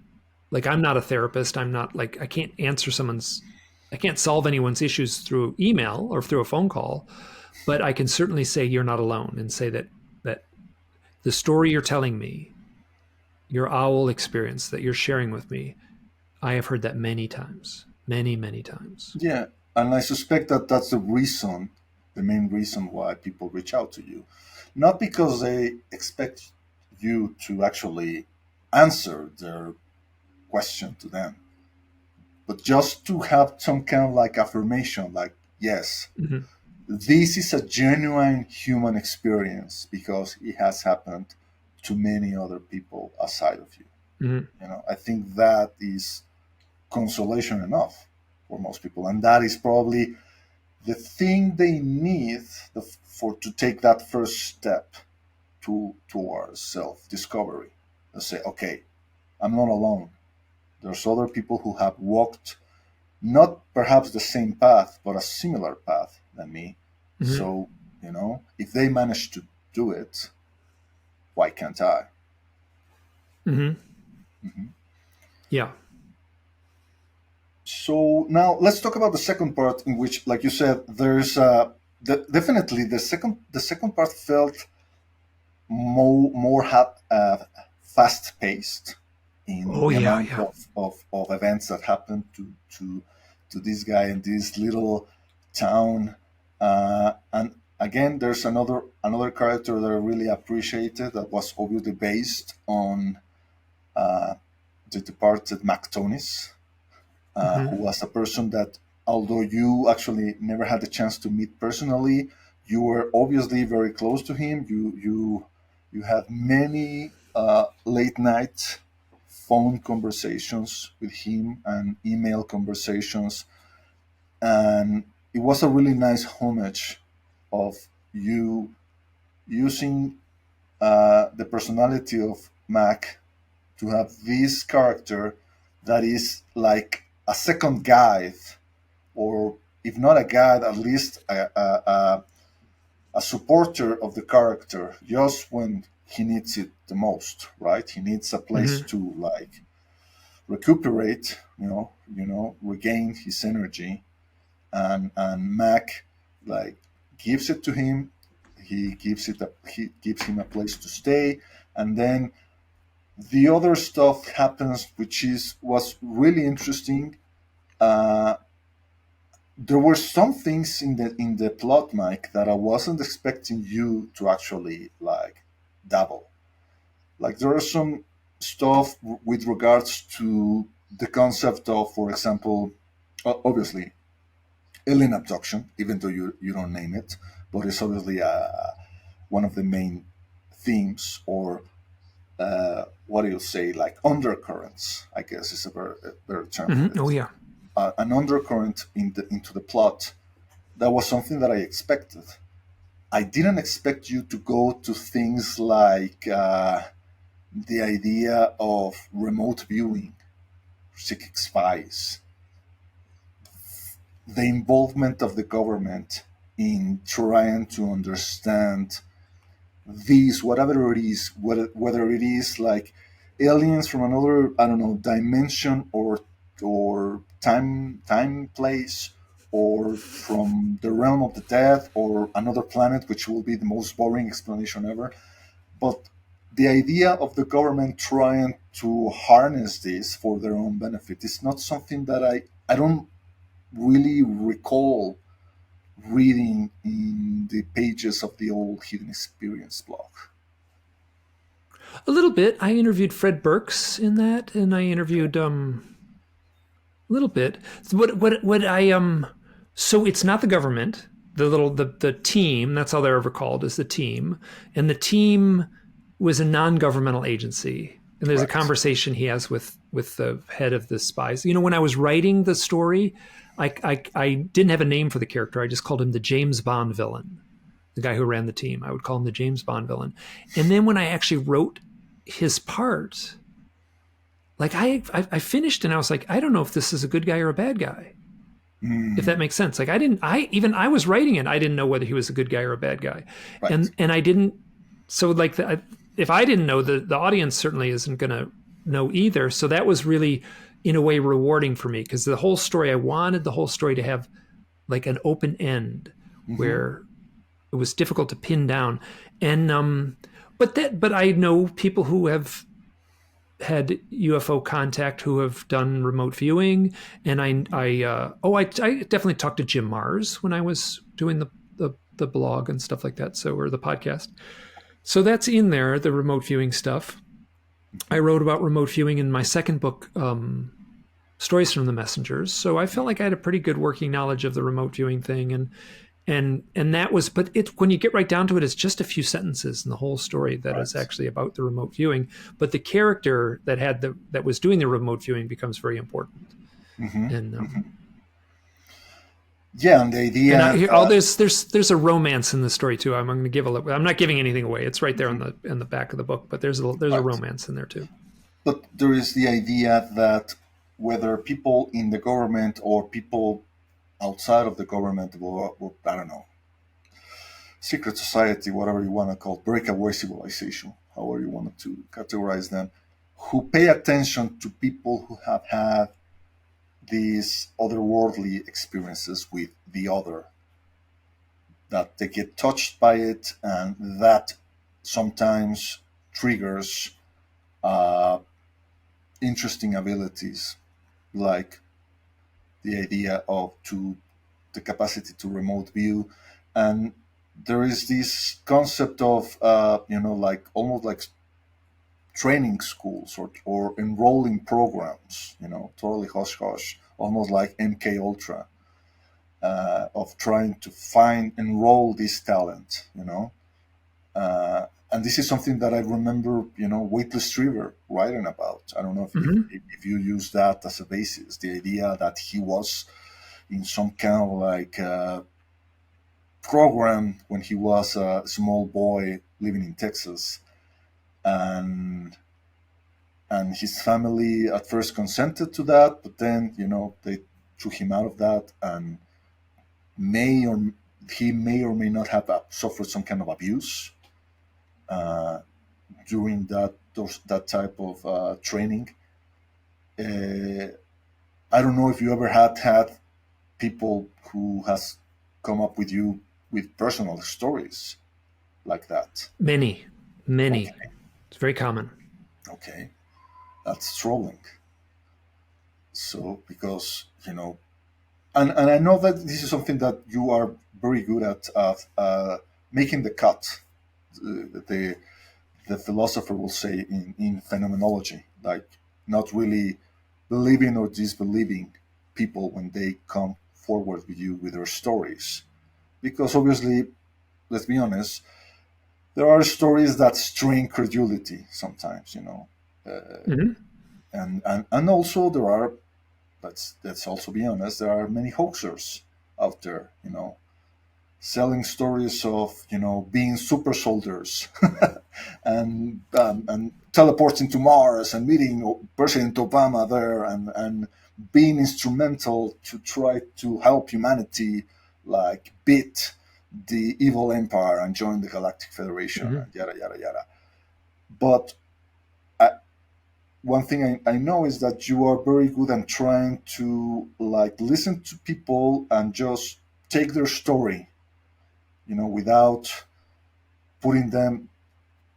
Like, I'm not a therapist. I'm not, like, I can't solve anyone's issues through email or through a phone call, but I can certainly say you're not alone, and say that the story you're telling me, your owl experience that you're sharing with me, I have heard that many times, many, many times. Yeah. And I suspect that that's the main reason why people reach out to you. Not because they expect you to actually answer their question to them, but just to have some kind of like affirmation, like, yes, this is a genuine human experience because it has happened to many other people aside of you. I think that is consolation enough for most people, and that is probably the thing they need to take that first step towards self-discovery. They say, okay, I'm not alone. There's other people who have walked not perhaps the same path, but a similar path than me. So, if they manage to do it, why can't I? Yeah. So now let's talk about the second part, in which, like you said, there's definitely the second part felt more fast paced in the amount of events that happened to this guy in this little town. And again, there's another character that I really appreciated that was obviously based on the departed McTonis, who was a person that, although you actually never had the chance to meet personally, you were obviously very close to him. You had many late night phone conversations with him and email conversations, and it was a really nice homage of you using the personality of Mac to have this character that is like a second guide, or if not a guide, at least a supporter of the character just when he needs it the most, right? He needs a place to like recuperate, regain his energy, and Mac like gives it to him. He gives him a place to stay, and then the other stuff happens, which was really interesting. There were some things in the plot, Mike, that I wasn't expecting you to actually like dabble. Like, there are some stuff with regards to the concept of, for example, obviously alien abduction, even though you don't name it, but it's obviously one of the main themes, or what do you say, like undercurrents, I guess is a better term for it. Oh yeah. An undercurrent into the plot. That was something that I expected. I didn't expect you to go to things like the idea of remote viewing, psychic spies, the involvement of the government in trying to understand these, whatever it is, whether it is like aliens from another, I don't know, dimension or time place, or from the realm of the dead, or another planet, which will be the most boring explanation ever. But the idea of the government trying to harness this for their own benefit is not something that I don't really recall reading in the pages of the old Hidden Experience blog. A little bit. I interviewed Fred Burks in that, and I interviewed a little bit. What I so it's not the government. The team, that's all they're ever called, is the team. And the team was a non-governmental agency. And there's a conversation he has with the head of the spies. You know, when I was writing the story, I didn't have a name for the character. I just called him the James Bond villain, the guy who ran the team. I would call him the James Bond villain. And then when I actually wrote his part, like I finished and I was like, I don't know if this is a good guy or a bad guy. If that makes sense. Like I was writing it, I didn't know whether he was a good guy or a bad guy. Right. And I didn't, so like if I didn't know, the audience certainly isn't going to know either. So that was really, in a way, rewarding for me, because the whole story, I wanted the whole story to have like an open end where it was difficult to pin down. And but I know people who have had UFO contact who have done remote viewing, and I definitely talked to Jim Mars when I was doing the blog and stuff like that, or the podcast. So that's in there, the remote viewing stuff. I wrote about remote viewing in my second book, Stories from the Messengers. So I felt like I had a pretty good working knowledge of the remote viewing thing, and that was, but when you get right down to it, it's just a few sentences in the whole story that is actually about the remote viewing. But the character that was doing the remote viewing becomes very important. And and the idea. There's a romance in the story too. I'm going to give I'm not giving anything away. It's right there in the back of the book, but there's a romance in there too. But there is the idea that whether people in the government or people outside of the government, or I don't know, secret society, whatever you want to call it, breakaway civilization, however you want to categorize them, who pay attention to people who have had these otherworldly experiences with the other, that they get touched by it, and that sometimes triggers interesting abilities, like the idea of the capacity to remote view. And there is this concept of like almost like training schools or enrolling programs, totally hush hush, almost like MK Ultra, of trying to enroll this talent, and this is something that I remember, Weightless River writing about. I don't know if you use that as a basis, the idea that he was in some kind of like program when he was a small boy living in Texas, and his family at first consented to that, but then they threw him out of that, and he may or may not have suffered some kind of abuse during that type of training. I don't know if you ever had people who has come up with you with personal stories like that. Many. Okay. It's very common. Okay, that's trolling. So because and I know that this is something that you are very good at making the cut. The philosopher will say in phenomenology, like not really believing or disbelieving people when they come forward with you with their stories, because obviously, let's be honest, there are stories that strain credulity sometimes, and also there are, let's also be honest, there are many hoaxers out there, selling stories of being super soldiers and teleporting to Mars and meeting President Obama there and being instrumental to try to help humanity like beat the evil empire and join the Galactic Federation, and yada yada yada. But one thing I know is that you are very good at trying to like listen to people and just take their story, without putting them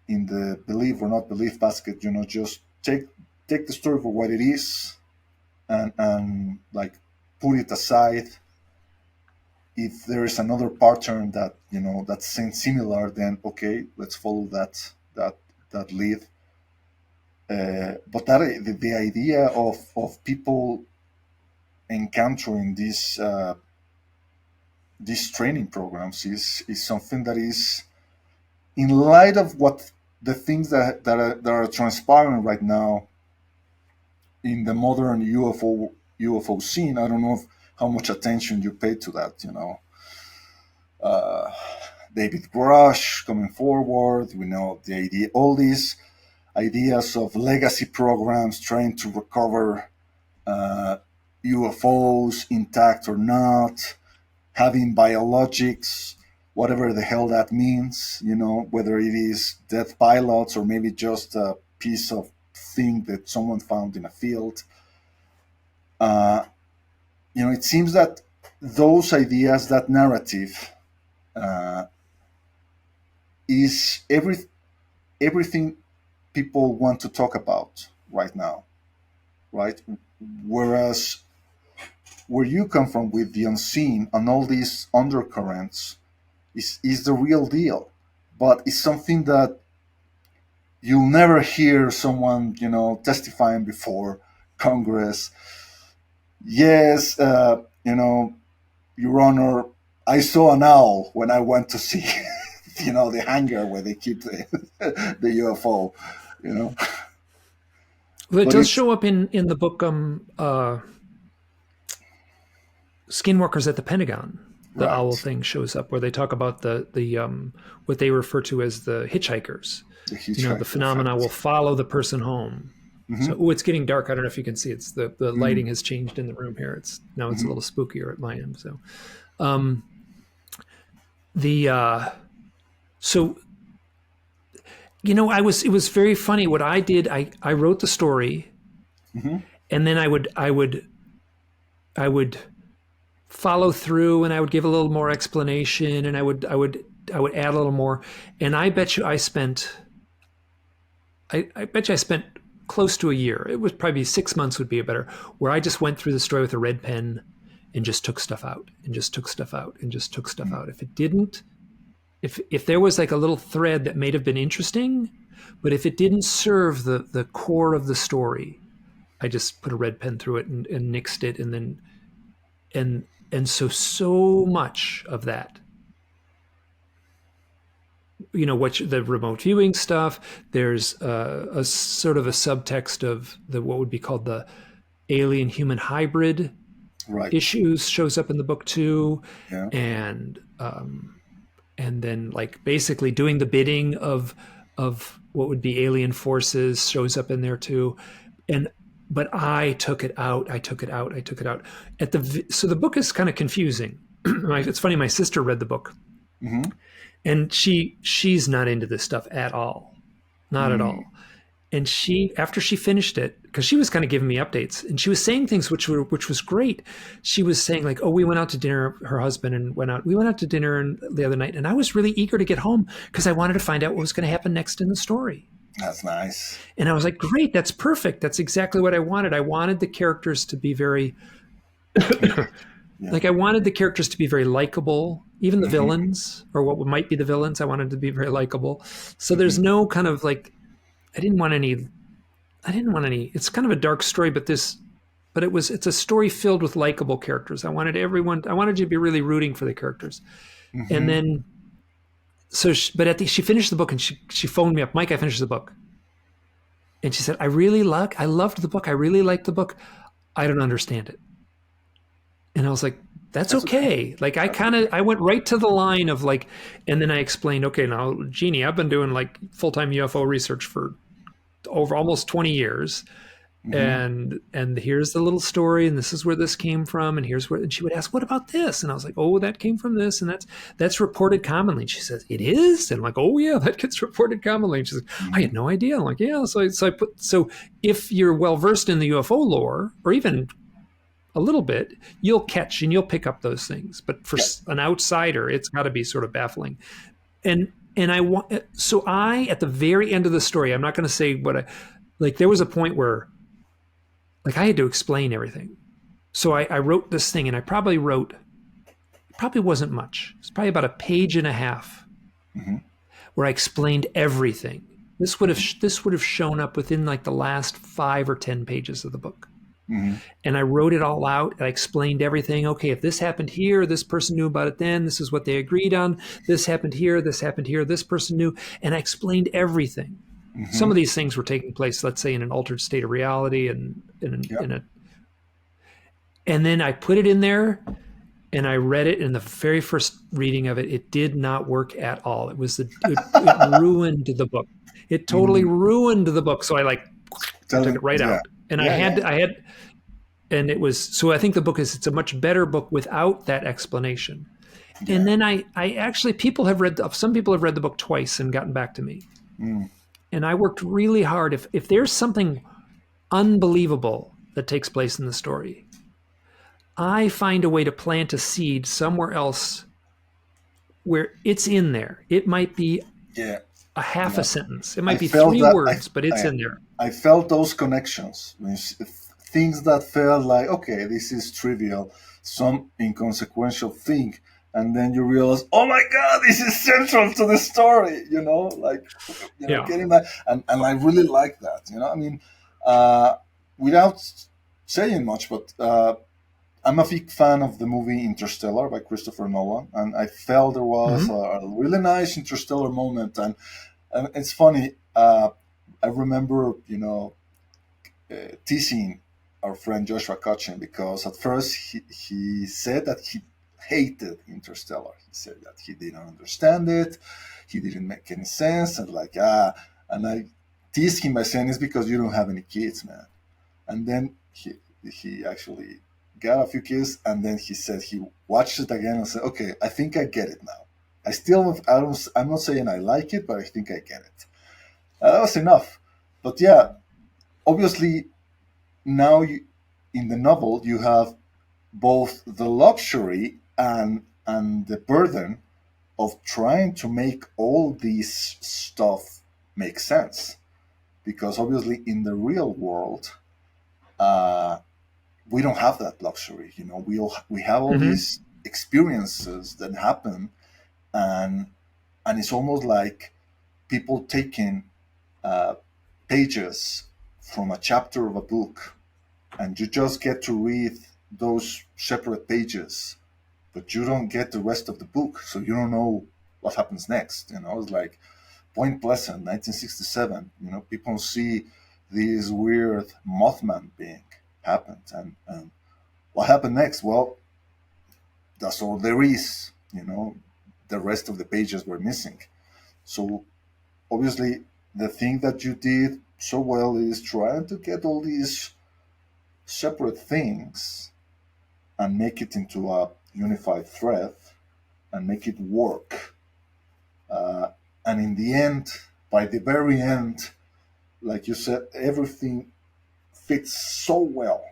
in the belief or not belief basket. Just take the story for what it is, and like put it aside. If there is another pattern that that's similar, then okay, let's follow that lead. But the idea of people encountering these training programs is something that is, in light of what the things that are transpiring right now in the modern UFO scene. I don't know how much attention you pay to that. David Grush coming forward. We know the idea, all these ideas of legacy programs trying to recover UFOs intact or not, having biologics, whatever the hell that means, whether it is dead pilots or maybe just a piece of thing that someone found in a field. It seems that those ideas, that narrative, is everything people want to talk about right now, right? Whereas where you come from with the unseen and all these undercurrents is the real deal, but it's something that you'll never hear someone, testifying before Congress. Yes, Your Honor, I saw an owl when I went to see, the hangar where they keep the UFO, Well, it does show up in the book, Skinwalkers at the Pentagon. The Right. owl thing shows up where they talk about the what they refer to as the hitchhikers. The phenomena will follow the person home. So, it's getting dark. I don't know if you can see. It's the lighting has changed in the room here. It's a little spookier at my end. So, it was very funny. What I did, I wrote the story, and then I would follow through, and I would give a little more explanation, and I would add a little more. And I bet you I spent close to a year. It was probably 6 months would be a better, where I just went through the story with a red pen and just took stuff out and just took stuff out and just took stuff out. If there was like a little thread that may have been interesting, but if it didn't serve the core of the story, I just put a red pen through it and nixed it. And then, so much of that, what the remote viewing stuff, there's a sort of a subtext of what would be called the alien human hybrid issues shows up in the book too. Yeah. And then like basically doing the bidding of what would be alien forces shows up in there too. But I took it out. So the book is kind of confusing. It's funny. My sister read the book, and she's not into this stuff at all, not at all. And after she finished it, because she was kind of giving me updates, and she was saying things which was great. She was saying like, "Oh, we went out to dinner." Her husband we went out to dinner the other night, and I was really eager to get home because I wanted to find out what was going to happen next in the story. That's nice. And I was like, great, that's perfect. That's exactly what I wanted. I wanted the characters to be very, like I wanted the characters to be very likable, even the villains, or what might be the villains, I wanted to be very likable. So there's no kind of like, I didn't want any, it's kind of a dark story, but it's a story filled with likable characters. I wanted you to be really rooting for the characters. And then, she finished the book and she phoned me up. Mike, I finished the book. And she said, I loved the book. I really liked the book. I don't understand it. And I was like, that's okay. Like I went right to the line of like, and then I explained, okay, now Jeannie, I've been doing like full-time UFO research for over almost 20 years. and here's the little story, and this is where this came from, and here's where, and she would ask, what about this? And I was like, oh, that came from this, and that's reported commonly. And she says, it is? And I'm like, oh yeah, that gets reported commonly. And she's like, I had no idea. I'm like, yeah. So if you're well versed in the UFO lore, or even a little bit, you'll catch and you'll pick up those things. But for an outsider, it's got to be sort of baffling. And I want, so at the very end of the story, I'm not going to say what there was a point where like I had to explain everything. So I wrote this thing, and I probably wasn't much. It's probably about a page and a half where I explained everything. This would have shown up within like the last 5 or 10 pages of the book. And I wrote it all out. I explained everything. Okay, if this happened here, this person knew about it then. This is what they agreed on. This happened here. This happened here. This person knew. And I explained everything. Some of these things were taking place, let's say, in an altered state of reality, and and then I put it in there, and I read it. In the very first reading of it, it did not work at all. It ruined the book. It totally ruined the book. So I took it right out, and I had, and it was, so I think the book it's a much better book without that explanation. And then I actually, some people have read the book twice and gotten back to me. And I worked really hard. If there's something unbelievable that takes place in the story, I find a way to plant a seed somewhere else where it's in there. It might be a half a sentence. It might be 3 words, but it's in there. I felt those connections. Things that felt like, okay, this is trivial, some inconsequential thing. And then you realize, oh my God, this is central to the story, getting that. And I really like that, I mean, without saying much, but I'm a big fan of the movie Interstellar by Christopher Nolan. And I felt there was a really nice interstellar moment. And it's funny, I remember, teasing our friend Joshua Cutchin, because at first he said that he hated Interstellar. He said that he didn't understand it, he didn't make any sense, and and I teased him by saying, it's because you don't have any kids, man. And then he actually got a few kids, and then he said he watched it again and said, okay, I think I get it now. I'm not saying I like it, but I think I get it. That was enough. But yeah, obviously now in the novel you have both the luxury and the burden of trying to make all this stuff make sense, because obviously in the real world we don't have that luxury. We have all these experiences that happen, and it's almost like people taking pages from a chapter of a book, and you just get to read those separate pages, but you don't get the rest of the book, so you don't know what happens next. It's like Point Pleasant, 1967. People see this weird Mothman being happened, and what happened next? Well, that's all there is. The rest of the pages were missing. So obviously, the thing that you did so well is trying to get all these separate things and make it into a unified thread and make it work. And in the end, by the very end, like you said, everything fits so well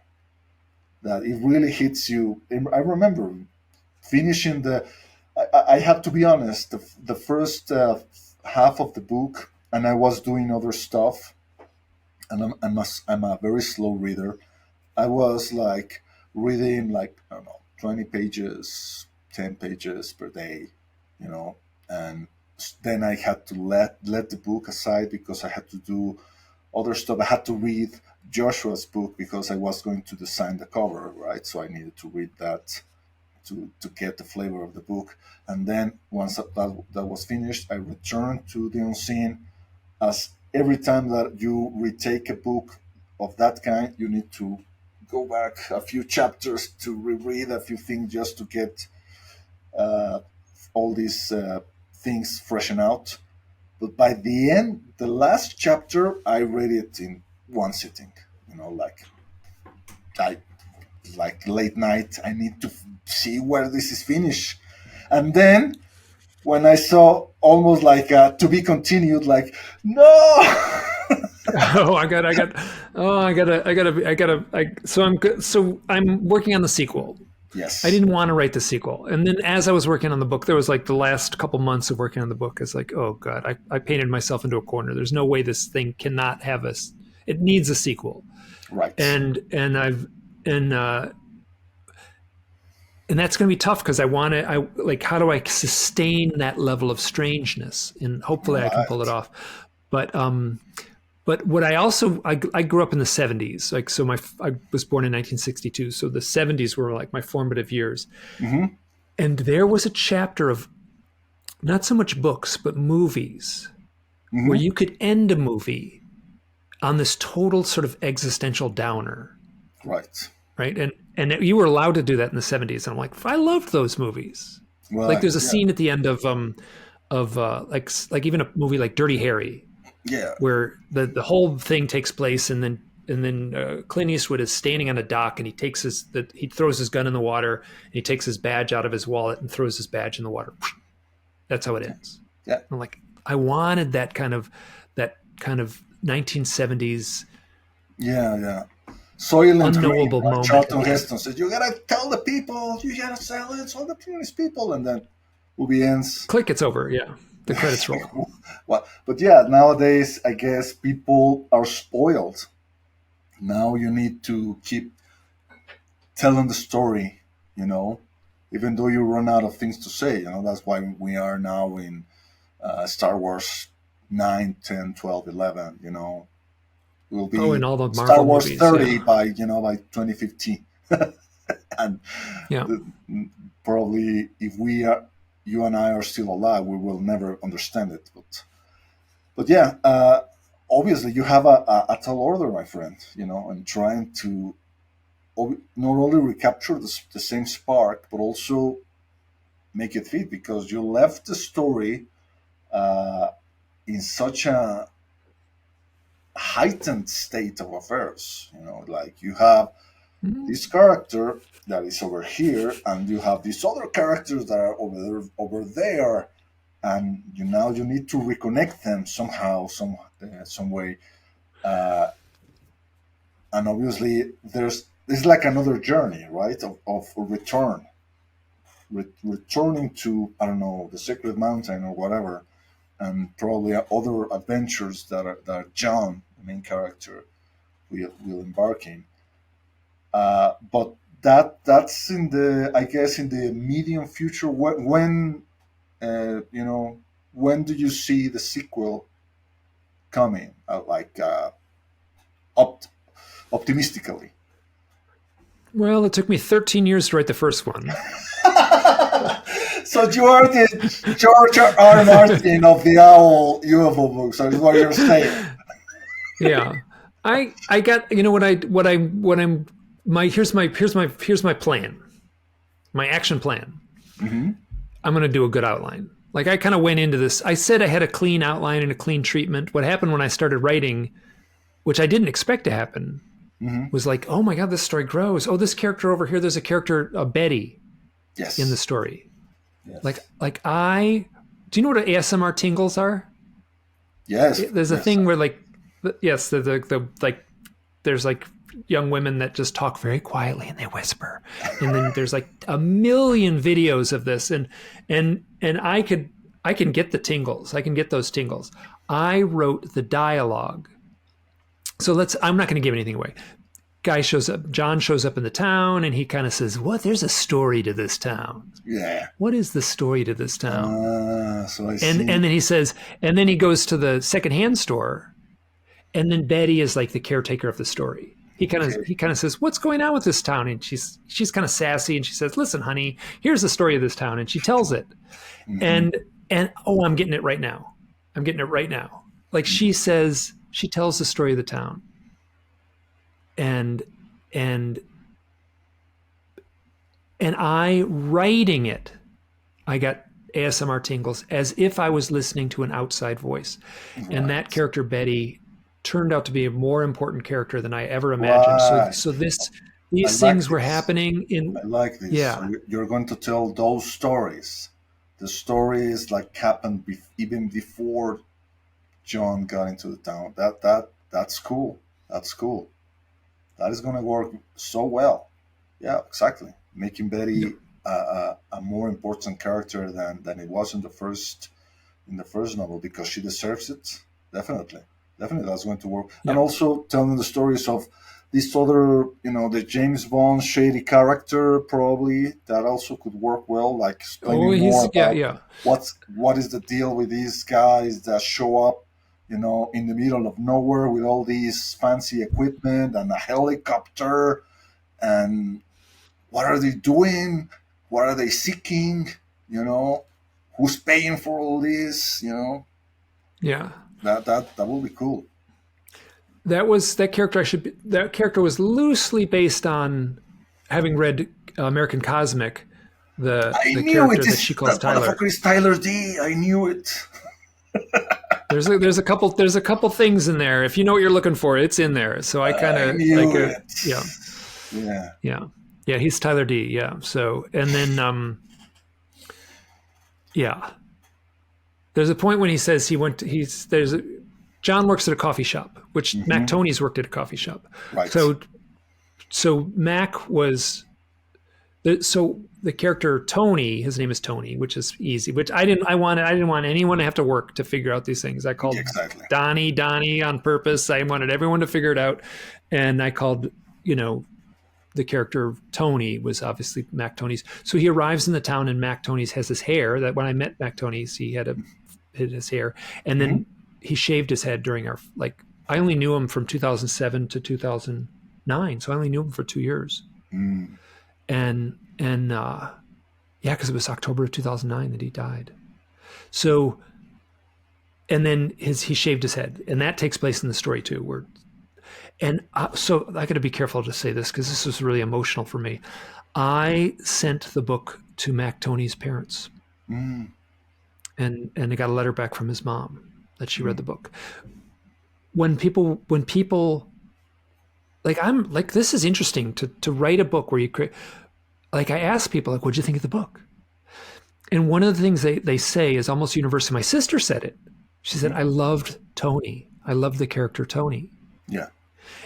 that it really hits you. I remember finishing I have to be honest, the first half of the book, and I was doing other stuff, and I'm a very slow reader. I was reading I don't know, 20 pages, 10 pages per day, and then I had to let the book aside because I had to do other stuff. I had to read Joshua's book because I was going to design the cover, right? So I needed to read that to get the flavor of the book. And then once that was finished, I returned to the Unseen, as every time that you retake a book of that kind, you need to go back a few chapters to reread a few things just to get all these things freshen out. But by the end, the last chapter, I read it in one sitting. Like I like late night. I need to see where this is finished, and then when I saw almost like to be continued, like no. Oh, so I'm good. So I'm working on the sequel. I Yes. didn't want to write the sequel. And then as I was working on the book, there was like the last couple months of working on the book. It's like, oh God, I painted myself into a corner. There's no way this thing cannot have it needs a sequel. Right. And I've, and that's going to be tough because how do I sustain that level of strangeness? And hopefully I can pull it Right. off. But what I grew up in the 70s. Like, so I was born in 1962. So the 70s were like my formative years. Mm-hmm. And there was a chapter of not so much books, but movies where Mm-hmm. you could end a movie on this total sort of existential downer. Right. Right. And you were allowed to do that in the 70s. And I'm like, I loved those movies. Like Right. there's a Yeah. scene at the end of like even a movie like Dirty Harry, Yeah. where the whole thing takes place, and then Clint Eastwood is standing on a dock, and he throws his gun in the water, and he takes his badge out of his wallet and throws his badge in the water. That's how it ends. Yeah. I'm like, I wanted that kind of 1970s Yeah. Yeah. Soylent Green, unknowable right? moment Charlton at the end. Heston says, "You gotta tell the people. You gotta sell it. All the people." And then movie ends. Click, it's over. Yeah, the credits roll. Well, but yeah, nowadays I guess people are spoiled. Now you need to keep telling the story, even though you run out of things to say. That's why we are now in Star Wars 9, 10, 12, 11. We'll Oh, be and all the Star Marvel Wars movies. 30 Yeah, by 2015. And yeah. the, probably if you and I are still alive, we will never understand it. But yeah, obviously you have a tall order, my friend. And trying to not only recapture the same spark, but also make it fit, because you left the story uh, in such a heightened state of affairs. Like you have Mhm. this character that is over here, and you have these other characters that are over there, and now you need to reconnect them somehow, some way. Uh, and obviously, it's like another journey, right? Of return, returning to, I don't know, the Sacred Mountain or whatever, and probably other adventures that John, the main character, will embark in. But that's in the, I guess, in the medium future. When do you see the sequel coming? Opt- Optimistically. Well, it took me 13 years to write the first one. So you are the George R. Martin of the Owl UFO books. So is what you're saying. Yeah, I got, what I'm my here's my plan, my action plan. Mm-hmm. I'm going to do a good outline. Like, I kind of went into this. I said I had a clean outline and a clean treatment. What happened when I started writing, which I didn't expect to happen, Mm-hmm. was like, oh my God, this story grows. Oh, this character over here, there's a character, Betty, Yes. in the story. Yes. Do you know what ASMR tingles are? Yes. There's a Yes. thing where yes, there's like young women that just talk very quietly and they whisper, and then there's like a million videos of this, and I can get the tingles. I can get those tingles. I wrote the dialogue. So I'm not going to give anything away. John shows up in the town, and he kind of says, there's a story to this town. Yeah. What is the story to this town? So I see. And then he says, and then he goes to the secondhand store, and then Betty is like the caretaker of the story. He kind of says, what's going on with this town? And she's kind of sassy, and she says, listen, honey, here's the story of this town, and she tells it. Mm-hmm. And I'm getting it right now. Like, she tells the story of the town. And I writing it, I got ASMR tingles as if I was listening to an outside voice. Right. And that character Betty turned out to be a more important character than I ever imagined. Right. So I these like things were this. happening I in, like this. So yeah. you're going to tell those stories. The stories like happened even before John got into the town. That's cool. That's cool. That is going to work so well. Yeah, exactly. Making Yeah. Betty a more important character than it was in the first novel, because she deserves it. Definitely, definitely, that's going to work. And Yeah. also telling the stories of this other, the James Bond shady character, probably that also could work well. Like Oh, explaining more yeah, about yeah. what is the deal with these guys that show up, in the middle of nowhere with all these fancy equipment and a helicopter, and what are they doing? What are they seeking? Who's paying for all this? Yeah. That will be cool. That character was loosely based on having read American Cosmic, I the knew character it. that she Is calls that Tyler. motherfucker is Tyler D. I knew it. There's a couple things in there. If you know what you're looking for, it's in there. So I kind I of knew it. yeah. Yeah. Yeah. Yeah, he's Tyler D. Yeah. So, and then yeah. There's a point when he says John works at a coffee shop, which Mac Hmm. Tony's worked at a coffee shop. Right. So Mac was so the character Tony, his name is Tony, which is easy, which I didn't want anyone to have to work to figure out these things. I called Exactly. Donnie on purpose. I wanted everyone to figure it out. And I called, the character Tony was obviously Mac Tony's. So he arrives in the town, and Mac Tony's has his hair. That when I met Mac Tony's, he had his hair, and Hmm. then he shaved his head during our I only knew him from 2007 to 2009, so I only knew him for 2 years, Mm. and yeah, because it was October of 2009 that he died. So, and then he shaved his head, and that takes place in the story too, where. And so I got to be careful to say this because this was really emotional for me. I sent the book to Mac Tony's parents, Mm. and I got a letter back from his mom that she read the book. When people I'm like, this is interesting to write a book where you create. Like I ask people, what'd you think of the book? And one of the things they say is almost universal. My sister said it. She said, I loved Tony. I loved the character Tony. Yeah.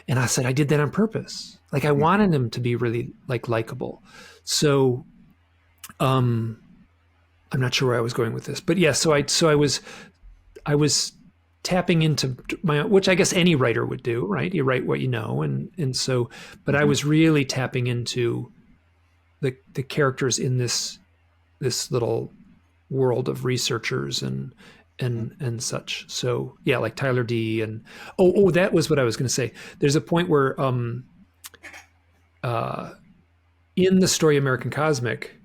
And I said, I did that on purpose. I wanted him to be really likable. So, I'm not sure where I was going with this, but yeah. So I was tapping into my, which I guess any writer would do, right? You write what you know, and so, but I was really tapping into the characters in this little world of researchers and such. So yeah, like Tyler D. And that was what I was going to say. There's a point where in the story American Cosmic,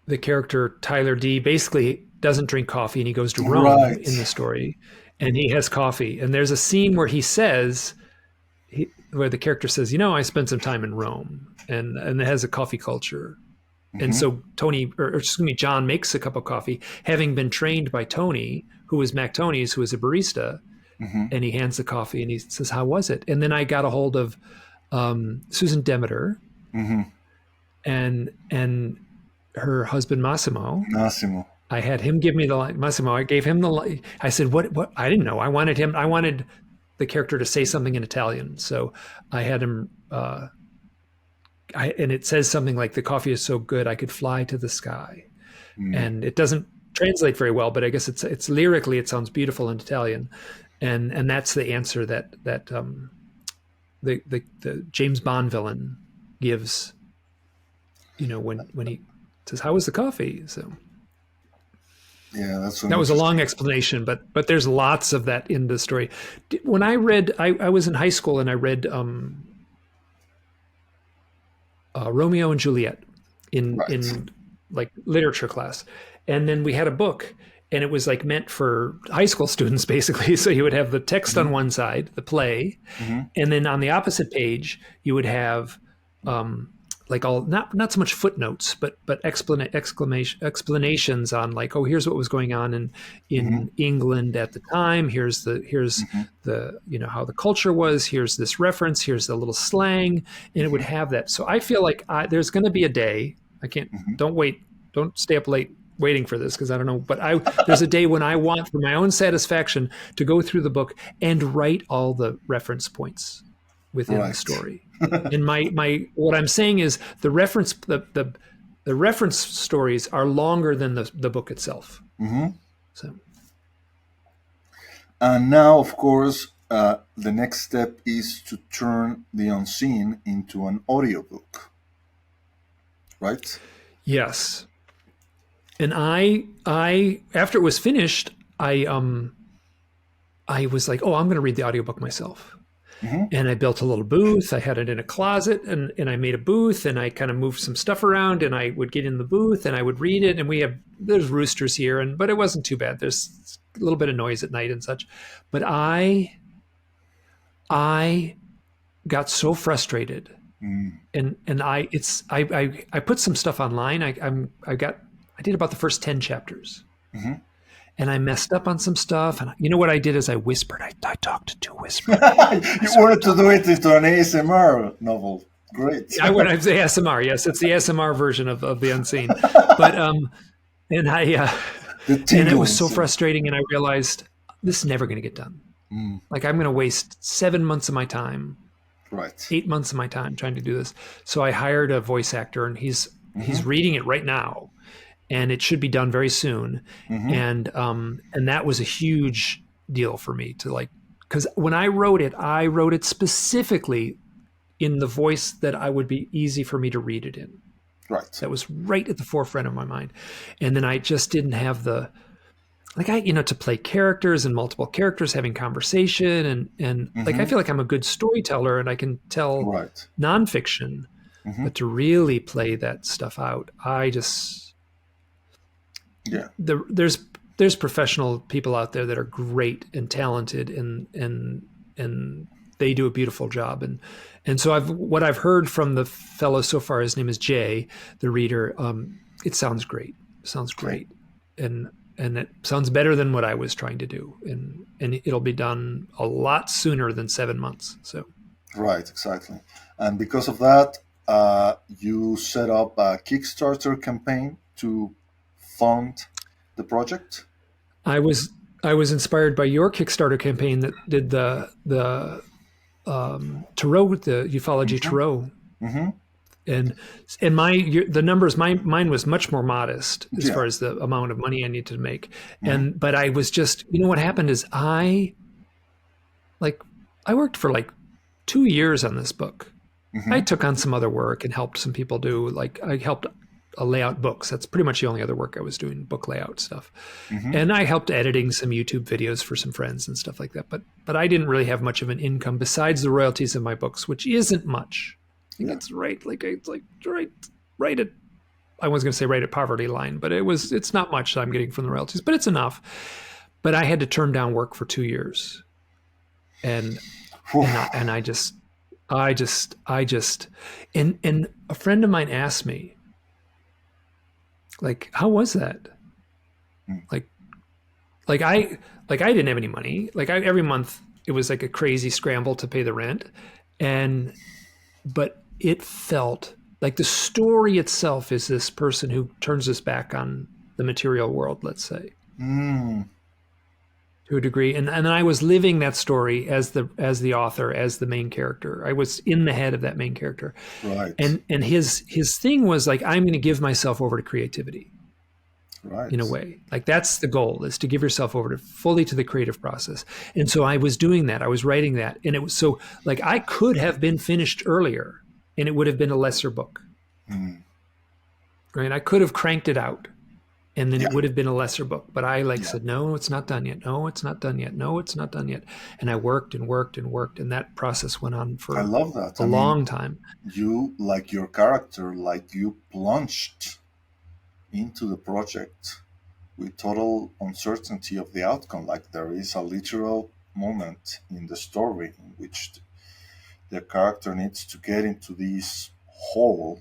the character Tyler D. basically doesn't drink coffee, and he goes to Rome Right. in the story, and he has coffee. And there's a scene where he says, where the character says, I spent some time in Rome, and it has a coffee culture. And so John makes a cup of coffee, having been trained by Tony, who was Mac Tony's, who was a barista, and he hands the coffee and he says, how was it? And then I got a hold of Susan Demeter and her husband Massimo. I had him give me the line. Massimo, I gave him the line. I said, what? I didn't know. I wanted the character to say something in Italian. So I had him, and it says something like, the coffee is so good, I could fly to the sky. And it doesn't translate very well, but I guess it's lyrically, it sounds beautiful in Italian. And that's the answer that the James Bond villain gives, when he says, how was the coffee? So Yeah, that was a long explanation, but there's lots of that in the story. When I read, I was in high school and I read Romeo and Juliet in literature class, and then we had a book, and it was meant for high school students basically. So you would have the text on one side, the play, and then on the opposite page you would have like all not so much footnotes, but explanations on like, oh, here's what was going on in England at the time. Here's the how the culture was. Here's this reference. Here's the little slang, and it would have that. So I feel like there's going to be a day. I can't. Don't stay up late waiting for this because I don't know. But there's a day when I want, for my own satisfaction, to go through the book and write all the reference points within the story. And my what I'm saying is the reference stories are longer than the book itself. So, and now, of course, the next step is to turn the Unseen into an audiobook, right? Yes. And I after it was finished, I was like, oh, I'm going to read the audiobook myself. And I built a little booth. I had it in a closet, and I made a booth, and I kind of moved some stuff around, and I would get in the booth and I would read it. And there's roosters here, but it wasn't too bad. There's a little bit of noise at night and such. But I got so frustrated, and I put some stuff online. I did about the first 10 chapters. And I messed up on some stuff. And you know what I did is I whispered. I talked to whisper. You wanted to do it into an ASMR novel. Great. I would say ASMR. Yes, it's the ASMR version of the Unseen. But and it was so frustrating. And I realized this is never going to get done. Like I'm going to waste 7 months of my time, 8 months of my time trying to do this. So I hired a voice actor, and he's reading it right now. And it should be done very soon. And that was a huge deal for me to like, because when I wrote it specifically in the voice that I would be easy for me to read it in. Right. That was right at the forefront of my mind. And then I just didn't have to play characters and multiple characters having conversation. And like, I feel like I'm a good storyteller and I can tell nonfiction, but to really play that stuff out, there's professional people out there that are great and talented and they do a beautiful job. And so what I've heard from the fellow so far, his name is Jay, the reader. It sounds great. And it sounds better than what I was trying to do. And it'll be done a lot sooner than 7 months. So. Right, exactly. And because of that, you set up a Kickstarter campaign to fund the project. I was inspired by your Kickstarter campaign that did the tarot, the ufology tarot, and the numbers. Mine was much more modest as far as the amount of money I needed to make. But I was just, what happened is I worked for like 2 years on this book. I took on some other work and helped some people I helped layout books. That's pretty much the only other work I was doing, book layout stuff. And I helped editing some YouTube videos for some friends and stuff like that. But I didn't really have much of an income besides the royalties of my books, which isn't much. I think it's right at, I was going to say right at poverty line, but it's not much that I'm getting from the royalties, but it's enough. But I had to turn down work for 2 years. And I just, and a friend of mine asked me, like, how was that? Like I didn't have any money. Every month it was like a crazy scramble to pay the rent. But it felt like the story itself is this person who turns his back on the material world, let's say. To a degree. And I was living that story as the author, as the main character. I was in the head of that main character. Right. And his thing was like, I'm going to give myself over to creativity. Right. In a way. Like that's the goal, is to give yourself over fully to the creative process. And so I was doing that. I was writing that. And it was so like I could have been finished earlier and it would have been a lesser book. Right. I could have cranked it out. And then it would have been a lesser book. But I said, no, it's not done yet. No, it's not done yet. No, it's not done yet. And I worked and worked and worked. And that process went on for I love that. a long time. You, like your character, like you plunged into the project with total uncertainty of the outcome. Like there is a literal moment in the story in which the character needs to get into this hole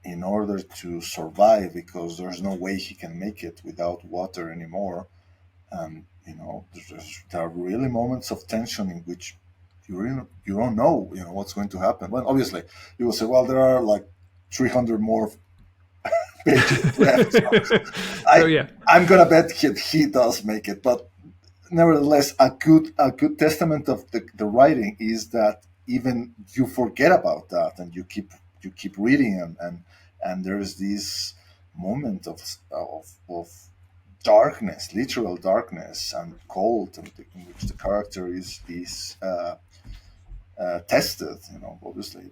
in order to survive, because there's no way he can make it without water anymore. And there are really moments of tension in which you don't know what's going to happen. Well, obviously you will say, well, there are like 300 more pages left. Oh yeah, I'm gonna bet he does make it, but nevertheless, a good testament of the writing is that even you forget about that, and you keep reading, and there's this moment of darkness, literal darkness and cold, in which the character is tested. Obviously,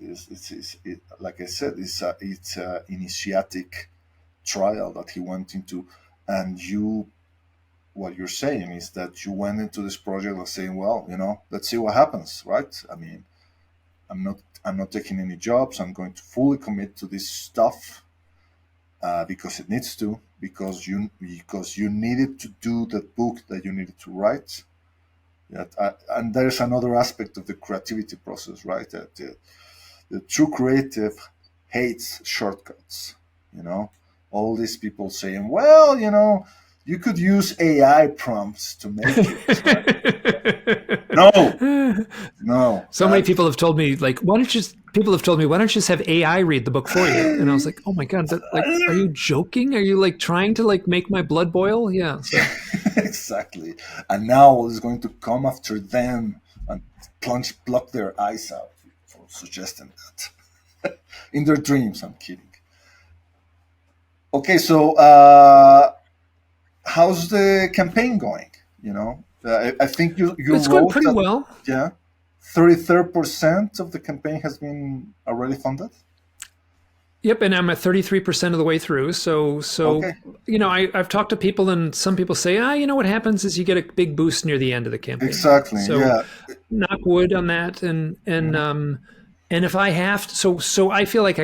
like I said, it's initiatic trial that he went into, and what you're saying is that you went into this project of saying, well, let's see what happens, right? I mean, I'm not taking any jobs. I'm going to fully commit to this stuff because it needs to, because you needed to do the book that you needed to write. And there's another aspect of the creativity process, right? That the true creative hates shortcuts. All these people saying, well, you could use AI prompts to make it. Right? No. So many people have told me, like, why don't you just have AI read the book for you? And I was like, oh my God, are you joking? Are you like trying to like make my blood boil? Yeah. So. Exactly. And now it's going to come after them and pluck their eyes out for suggesting that. In their dreams, I'm kidding. Okay, so how's the campaign going? I think you it's going pretty well. Yeah, 33% of the campaign has been already funded. Yep, and I'm at 33% of the way through. So Okay. I've talked to people, and some people say, what happens is you get a big boost near the end of the campaign. Exactly. So yeah. knock wood on that, and if I have to, so I feel like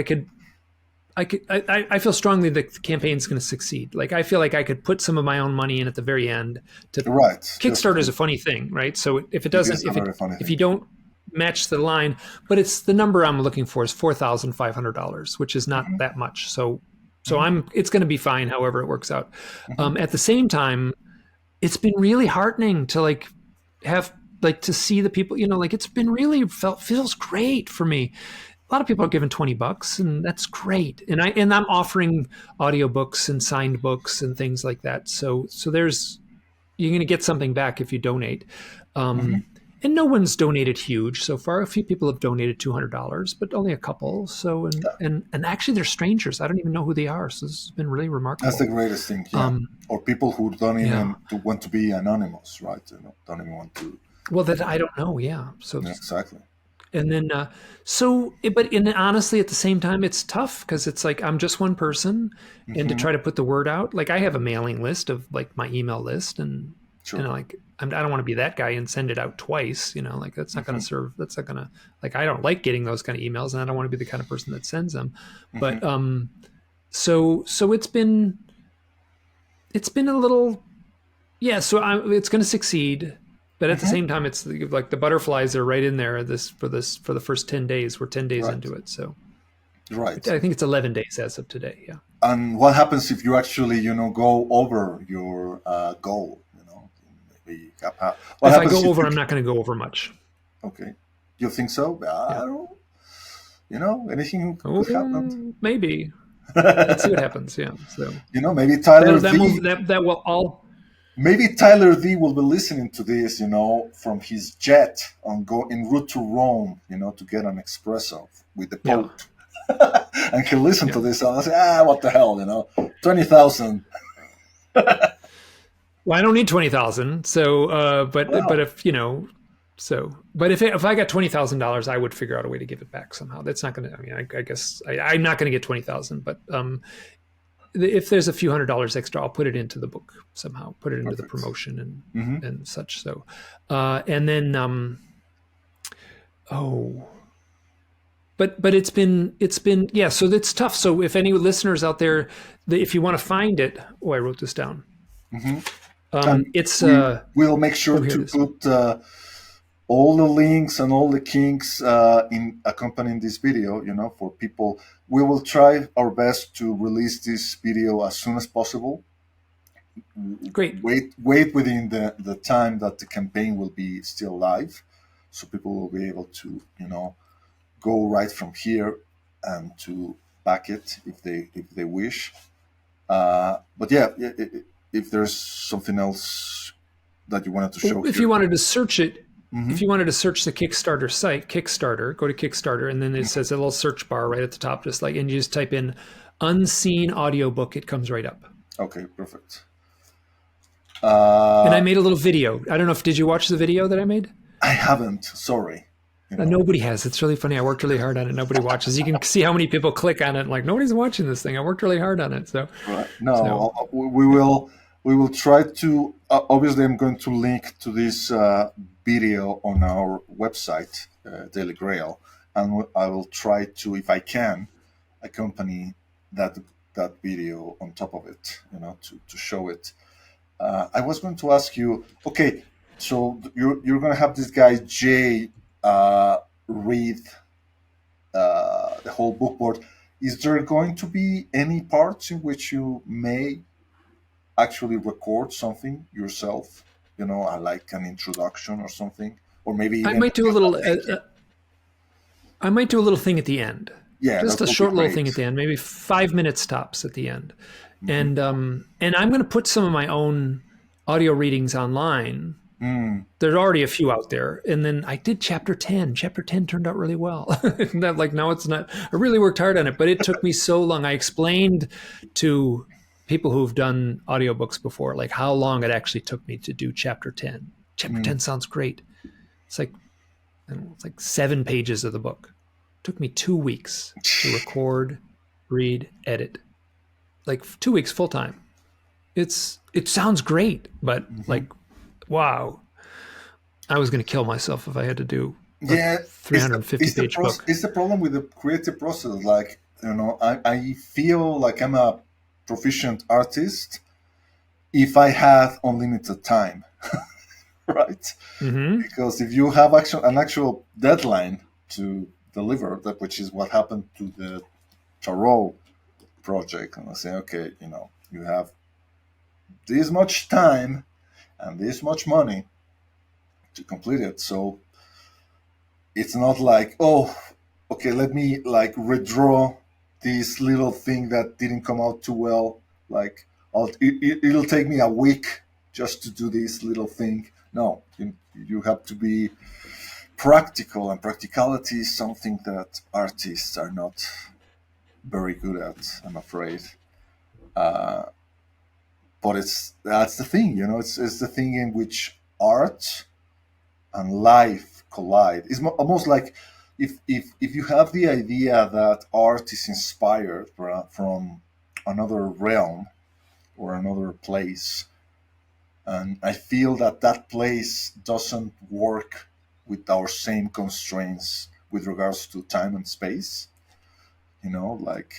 I feel strongly that the campaign's going to succeed. Like I feel like I could put some of my own money in at the very end. Right. Kickstarter is a funny thing, right? So if it doesn't, if you don't match the line, but it's the number I'm looking for is $4,500, which is not that much. So it's going to be fine. However it works out. At the same time, it's been really heartening to like have like to see the people. It's been really feels great for me. A lot of people are giving $20, and that's great. And I'm offering audiobooks and signed books and things like that. So you're going to get something back if you donate. And no one's donated huge so far. A few people have donated $200, but only a couple. So and actually they're strangers. I don't even know who they are. So this has been really remarkable. That's the greatest thing. Yeah. Or people who don't even want to be anonymous, right? Don't even want to. Well, that I don't know. Yeah. So exactly. And then, honestly, at the same time, it's tough because it's like I'm just one person, and to try to put the word out, like I have a mailing list of like my email list, and like I don't want to be that guy and send it out twice. Like that's not going to serve. That's not going to like I don't like getting those kind of emails, and I don't want to be the kind of person that sends them. But so it's been a little, yeah. So it's going to succeed. But at the same time, it's like the butterflies are right in there. For the first 10 days, we're 10 days into it. So, right. I think it's 11 days as of today. Yeah. And what happens if you actually, go over your goal? Maybe if I go over, I'm not going to go over much. Okay, you think so? I don't. Anything could happen. Maybe. Let's see what happens. Yeah. So maybe Tyler that will all. Maybe Tyler D will be listening to this, from his jet en route to Rome, to get an espresso with the Pope. Yeah. And he'll listen to this and I'll say, what the hell, 20,000. Well, I don't need 20,000. So, but if if I got $20,000, I would figure out a way to give it back somehow. That's not going to. I guess I'm not going to get 20,000, but if there's a few $100s extra, I'll put it into the book somehow, put it into the promotion and such. So, and then, but it's been, yeah, so it's tough. So if any listeners out there, if you want to find it, I wrote this down. It's, we'll make sure to put all the links and all the kinks in accompanying this video, for people. We will try our best to release this video as soon as possible. Great. Wait within the time that the campaign will be still live, so people will be able to, go right from here and to back it if they wish. But yeah, if there's something else that you wanted to show, if you wanted to search it, if you wanted to search the Kickstarter site, Kickstarter, go to Kickstarter, and then it says a little search bar right at the top, just like, and you just type in Unseen Audiobook, it comes right up. Okay, perfect. And I made a little video. I don't know did you watch the video that I made? I haven't. Sorry. Nobody has. It's really funny. I worked really hard on it. Nobody watches. You can see how many people click on it. Like, nobody's watching this thing. I worked really hard on it. So, right. No, we will try to. Obviously, I'm going to link to this video on our website, Daily Grail, and I will try to, if I can, accompany that video on top of it. To show it. I was going to ask you. Okay, so you're going to have this guy Jay read the whole book board. Is there going to be any parts in which you may actually record something yourself? Like an introduction or something, or maybe even I might do a little. I might do a little thing at the end. Yeah, just a short little thing at the end, maybe 5 minutes tops at the end. And I'm going to put some of my own audio readings online. There's already a few out there. And then I did chapter 10. Chapter 10 turned out really well. Now it's not, I really worked hard on it, but it took me so long. I explained to people who've done audiobooks before, like how long it actually took me to do chapter 10. Chapter 10 sounds great. It's like, it's like 7 pages of the book. It took me 2 weeks to record, read, edit. Like 2 weeks full time. It sounds great, but like, wow, I was going to kill myself if I had to do a 350-page book. It's the problem with the creative process. Like, I feel like I'm a proficient artist if I had unlimited time, right? Because if you have an actual deadline to deliver, which is what happened to the Tarot project, and I say, okay, you have this much time and this much money to complete it. So it's not like, oh, okay, let me like redraw this little thing that didn't come out too well. Like it'll take me a week just to do this little thing. No, you have to be practical, and practicality is something that artists are not very good at, I'm afraid. But that's the thing, it's the thing in which art and life collide. It's almost like if you have the idea that art is inspired from another realm or another place, and I feel that place doesn't work with our same constraints with regards to time and space, like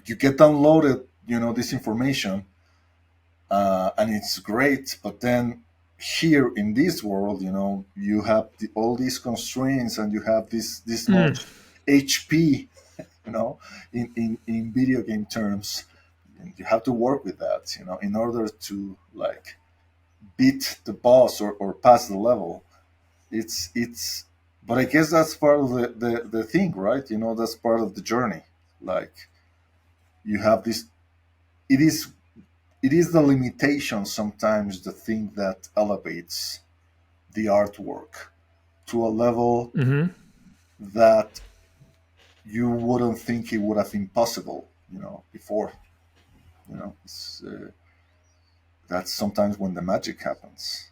you get downloaded, this information, and it's great, but then here in this world, you have all these constraints, and you have this much HP, in video game terms, and you have to work with that, in order to like beat the boss or pass the level. But I guess that's part of the thing, right? That's part of the journey. Like you have this. It is the limitation sometimes, the thing that elevates the artwork to a level that you wouldn't think it would have been possible, before. That's sometimes when the magic happens.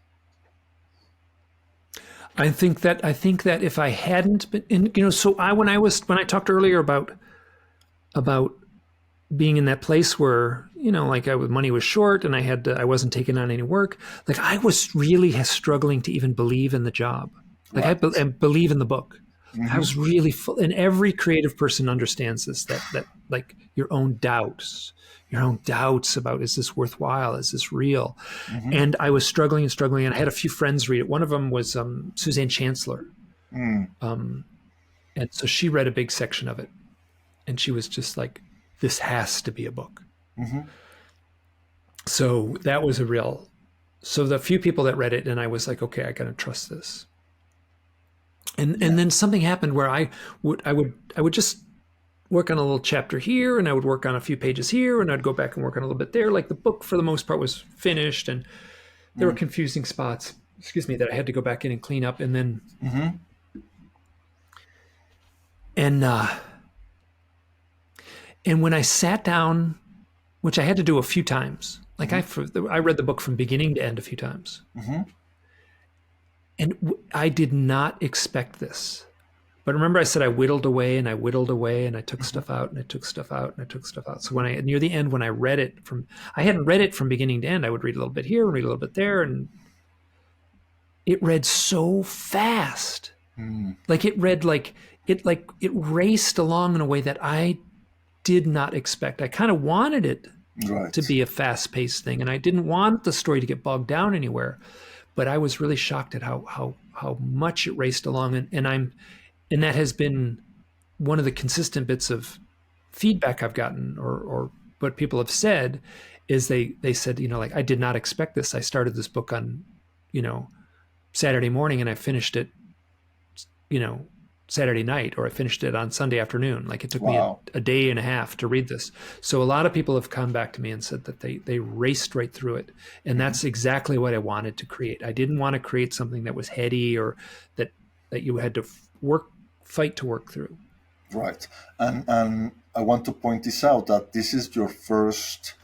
I think that if I hadn't been, when I talked earlier about being in that place where, like money was short and I wasn't taking on any work, like I was really struggling to even believe in the job. Like right. I believe in the book. I was really full, and every creative person understands this, that like your own doubts about, is this worthwhile? Is this real? And I was struggling and struggling, and I had a few friends read it. One of them was Suzanne Chancellor. And so she read a big section of it, and she was just like, this has to be a book. So that was so the few people that read it, and I was like, okay, I got to trust this. And then something happened where I would just work on a little chapter here, and I would work on a few pages here, and I'd go back and work on a little bit there. Like the book for the most part was finished, and there were confusing spots, that I had to go back in and clean up. And then, and when I sat down, which I had to do a few times, like I read the book from beginning to end a few times. And I did not expect this. But remember I said I whittled away, and I took stuff out, and I took stuff out, and I took stuff out. So near the end, when I read it I hadn't read it from beginning to end. I would read a little bit here, and read a little bit there, and it read so fast. Like it raced along in a way that I did not expect. I kind of wanted it to be a fast-paced thing, and I didn't want the story to get bogged down anywhere. But I was really shocked at how much it raced along, and that has been one of the consistent bits of feedback I've gotten, or what people have said, is they said, like, I did not expect this. I started this book on, Saturday morning, and I finished it, Saturday night, or I finished it on Sunday afternoon. Like it took me a day and a half to read this. So a lot of people have come back to me and said that they raced right through it. And that's exactly what I wanted to create. I didn't want to create something that was heady, or that you had to fight to work through. Right. And I want to point this out, that this is your first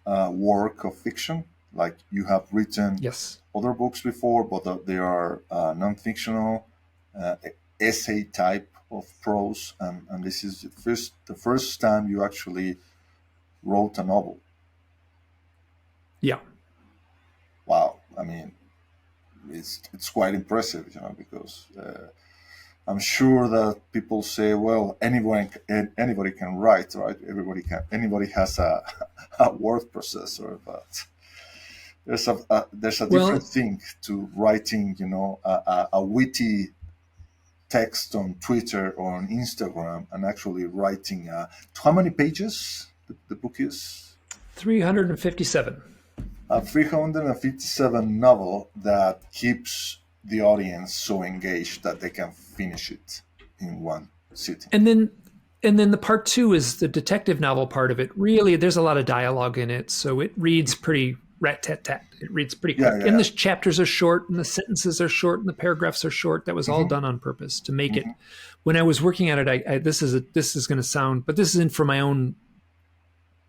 work of fiction. Like, you have written other books before, but they are non-fictional, essay type of prose, and this is the first time you actually wrote a novel. Yeah. Wow. I mean, it's quite impressive, because I'm sure that people say, well, anybody can write, right? Anybody has a word processor, but there's a different thing to writing, a witty text on Twitter or on Instagram, and actually writing how many pages the book is? 357. A 357 novel that keeps the audience so engaged that they can finish it in one sitting. And then the part 2 is the detective novel part of it. Really, there's a lot of dialogue in it, so it reads pretty rat-tat-tat. It reads pretty quick. And the chapters are short, and the sentences are short, and the paragraphs are short. That was all done on purpose to make it. When I was working at it, this is going to sound, but this isn't for my own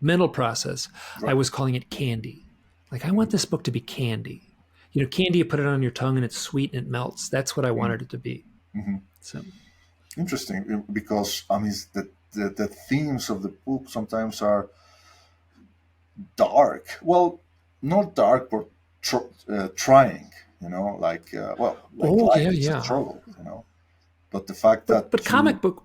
mental process. Right. I was calling it candy. Like, I want this book to be candy. Candy, you put it on your tongue and it's sweet and it melts. That's what I wanted it to be. So interesting, because I mean, the themes of the book sometimes are dark. Well, not dark, but trying. Like life is a struggle. But the fact that comic book.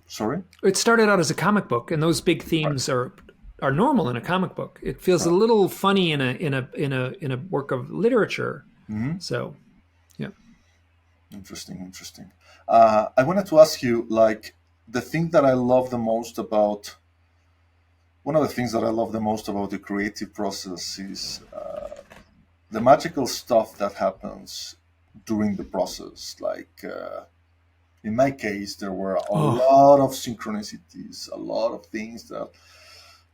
Sorry. It started out as a comic book, and those big themes are normal in a comic book. It feels a little funny in a work of literature. So, yeah. Interesting. I wanted to ask you, like, one of the things that I love the most about the creative process is the magical stuff that happens during the process. Like, in my case, there were a lot of synchronicities, a lot of things that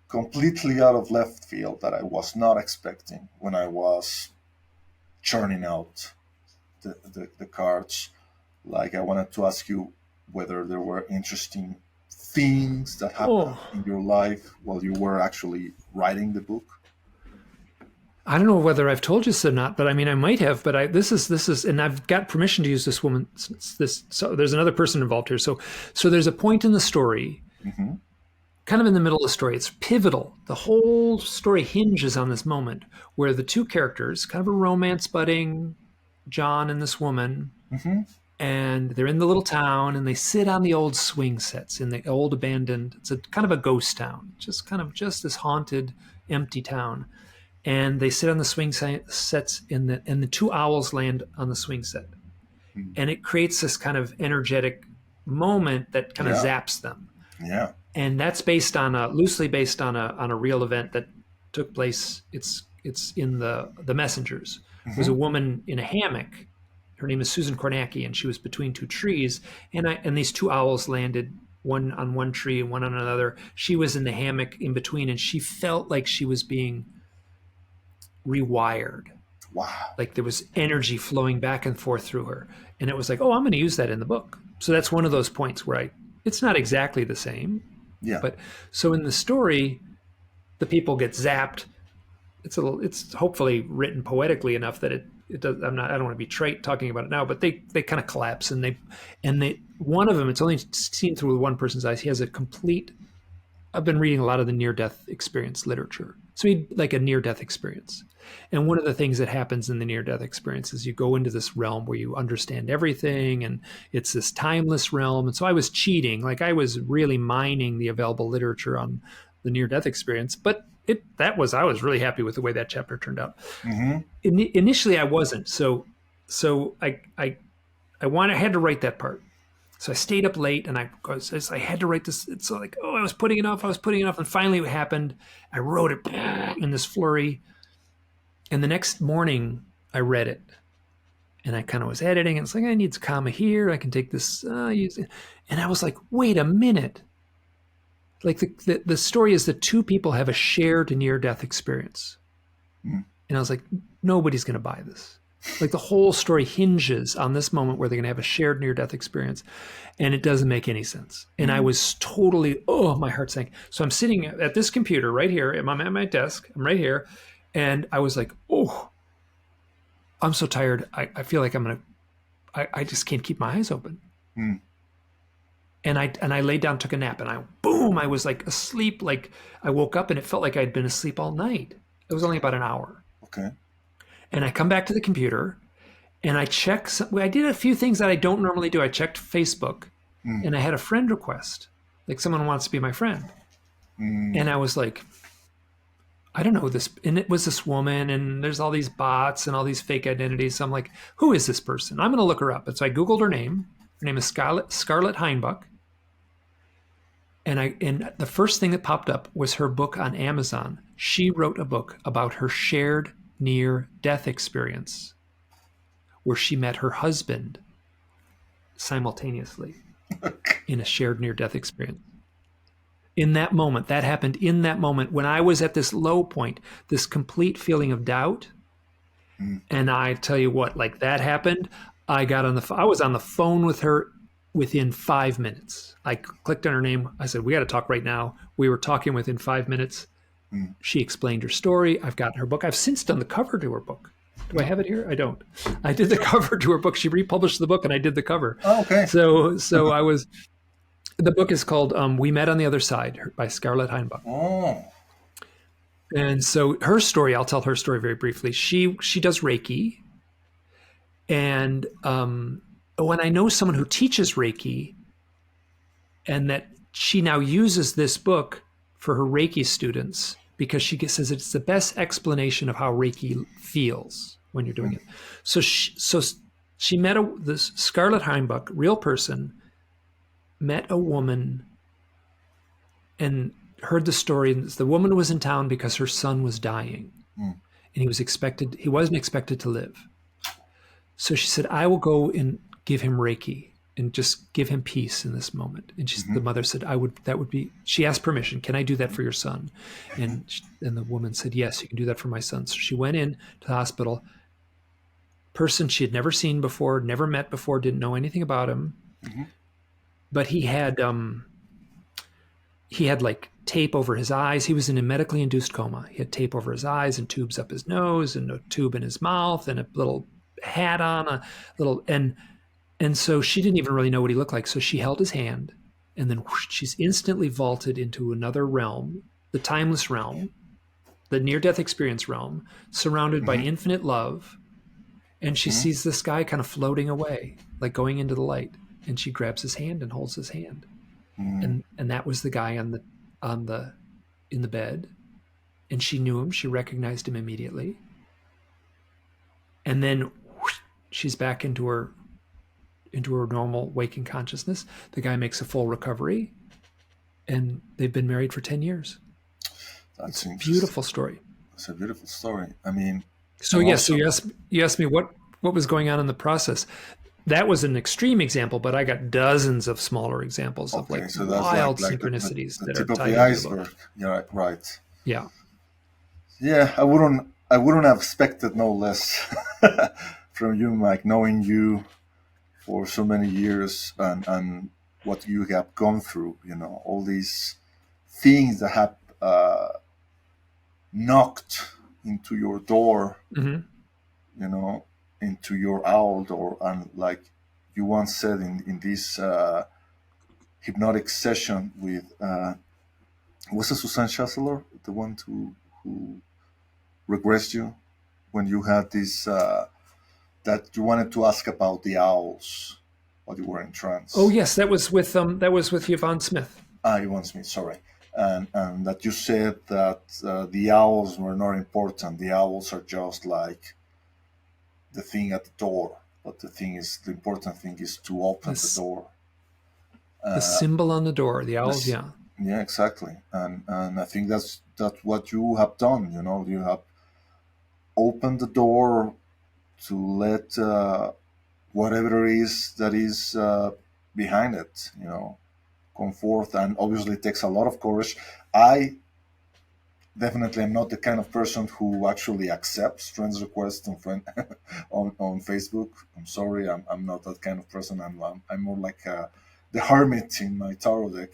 completely out of left field that I was not expecting when I was churning out the cards. Like, I wanted to ask you whether there were interesting things that happened in your life while you were actually writing the book. I don't know whether I've told you so or not, but I mean, I might have. But this is, and I've got permission to use this woman. So there's another person involved here. So there's a point in the story, kind of in the middle of the story. It's pivotal. The whole story hinges on this moment where the two characters, kind of a romance budding, John and this woman, and they're in the little town, and they sit on the old swing sets in the old abandoned, it's a kind of a ghost town, just this haunted, empty town. And they sit on the swing sets and the two owls land on the swing set. And it creates this kind of energetic moment that kind of zaps them. Yeah. And that's loosely based on a real event that took place. It's in the Messengers. There was a woman in a hammock. Her name is Susan Kornacki, and she was between two trees. And these two owls landed, one on one tree and one on another. She was in the hammock in between, and she felt like she was being rewired. Wow. Like there was energy flowing back and forth through her. And it was like, oh, I'm going to use that in the book. So that's one of those points where it's not exactly the same. Yeah. But so in the story, the people get zapped. It's hopefully written poetically enough that it does. I don't want to be trite talking about it now, but they kind of collapse, and they one of them, it's only seen through one person's eyes. He has a complete, I've been reading a lot of the near-death experience literature. So he like a near-death experience. And one of the things that happens in the near-death experience is you go into this realm where you understand everything, and it's this timeless realm. And so I was cheating, like I was really mining the available literature on the near-death experience. But I was really happy with the way that chapter turned out. Initially, I wasn't. So I had to write that part. So I stayed up late, and I had to write this. It's like, I was putting it off, and finally it happened. I wrote it in this flurry. And the next morning, I read it, and I kind of was editing, and it's like, I need a comma here. I can take this, use it. And I was like, wait a minute. Like the story is that two people have a shared near-death experience. And I was like, nobody's going to buy this. Like the whole story hinges on this moment where they're going to have a shared near-death experience, and it doesn't make any sense. And I was totally, my heart sank. So I'm sitting at this computer right here. I'm at my desk. I'm right here. And I was like, I'm so tired. I feel like I just can't keep my eyes open. And I laid down, took a nap, and I was like asleep. Like I woke up and it felt like I'd been asleep all night. It was only about an hour. Okay. And I come back to the computer and I did a few things that I don't normally do. I checked Facebook and I had a friend request. Like someone wants to be my friend. And I was like, I don't know this. And it was this woman, and there's all these bots and all these fake identities. So I'm like, who is this person? I'm going to look her up. And so I Googled her name. Her name is Scarlett Heinbuch. And the first thing that popped up was her book on Amazon. She wrote a book about her shared near-death experience where she met her husband simultaneously in a shared near-death experience. In that moment, that happened in that moment when I was at this low point, this complete feeling of doubt. And I tell you what, like that happened. I was on the phone with her within 5 minutes. I clicked on her name. I said, we got to talk right now. We were talking within 5 minutes. She explained her story. I've gotten her book. I've since done the cover to her book. Do I have it here? I don't. I did the cover to her book. She republished the book and I did the cover. Oh, okay. So the book is called We Met on the Other Side by Scarlett Heinbuch. Oh. And so her story, I'll tell her story very briefly. She does Reiki. And when I know someone who teaches Reiki, and that she now uses this book for her Reiki students because she says it's the best explanation of how Reiki feels when you're doing it. So she met this Scarlett Heinbuch, real person, met a woman and heard the story. The woman was in town because her son was dying, and he wasn't expected to live. So she said, I will go and give him Reiki and just give him peace in this moment. And the mother said, she asked permission. Can I do that for your son? And the woman said, yes, you can do that for my son. So she went in to the hospital. Person she had never seen before, never met before, didn't know anything about him. But he had like tape over his eyes. He was in a medically induced coma. He had tape over his eyes and tubes up his nose and a tube in his mouth and a little hat on, and so she didn't even really know what he looked like. So she held his hand, and then whoosh, she's instantly vaulted into another realm, the timeless realm, the near-death experience realm, surrounded by infinite love And she sees this guy kind of floating away, like going into the light. And she grabs his hand and holds his hand. And that was the guy in the bed. And she knew him. She recognized him immediately. And then whoosh, she's back into her normal waking consciousness. The guy makes a full recovery, and they've been married for 10 years. That's a beautiful story. It's a beautiful story. I mean, so yes, so you asked me what was going on in the process. That was an extreme example, but I got dozens of smaller examples of wild synchronicities the that tip are of tied the into the book. iceberg. Yeah, right. Yeah. Yeah, I wouldn't have expected no less from you, Mike, knowing you for so many years and what you have gone through, all these things that have knocked into your door, into your owl door. And like you once said in this hypnotic session with, was it Susan Chancellor, the one who regressed you when you had this, that you wanted to ask about the owls while you were in trance? Oh yes, that was with Yvonne Smith. Yvonne Smith, sorry. And that you said that the owls were not important. The owls are just like the thing at the door. But the important thing is to open the door. The symbol on the door, the owls, yeah. Yeah, exactly. And I think that's what you have done. You have opened the door to let whatever it is that is behind it, come forth. And obviously it takes a lot of courage. I definitely am not the kind of person who actually accepts friends requests on Facebook. I'm sorry, I'm not that kind of person. I'm more like the hermit in my tarot deck,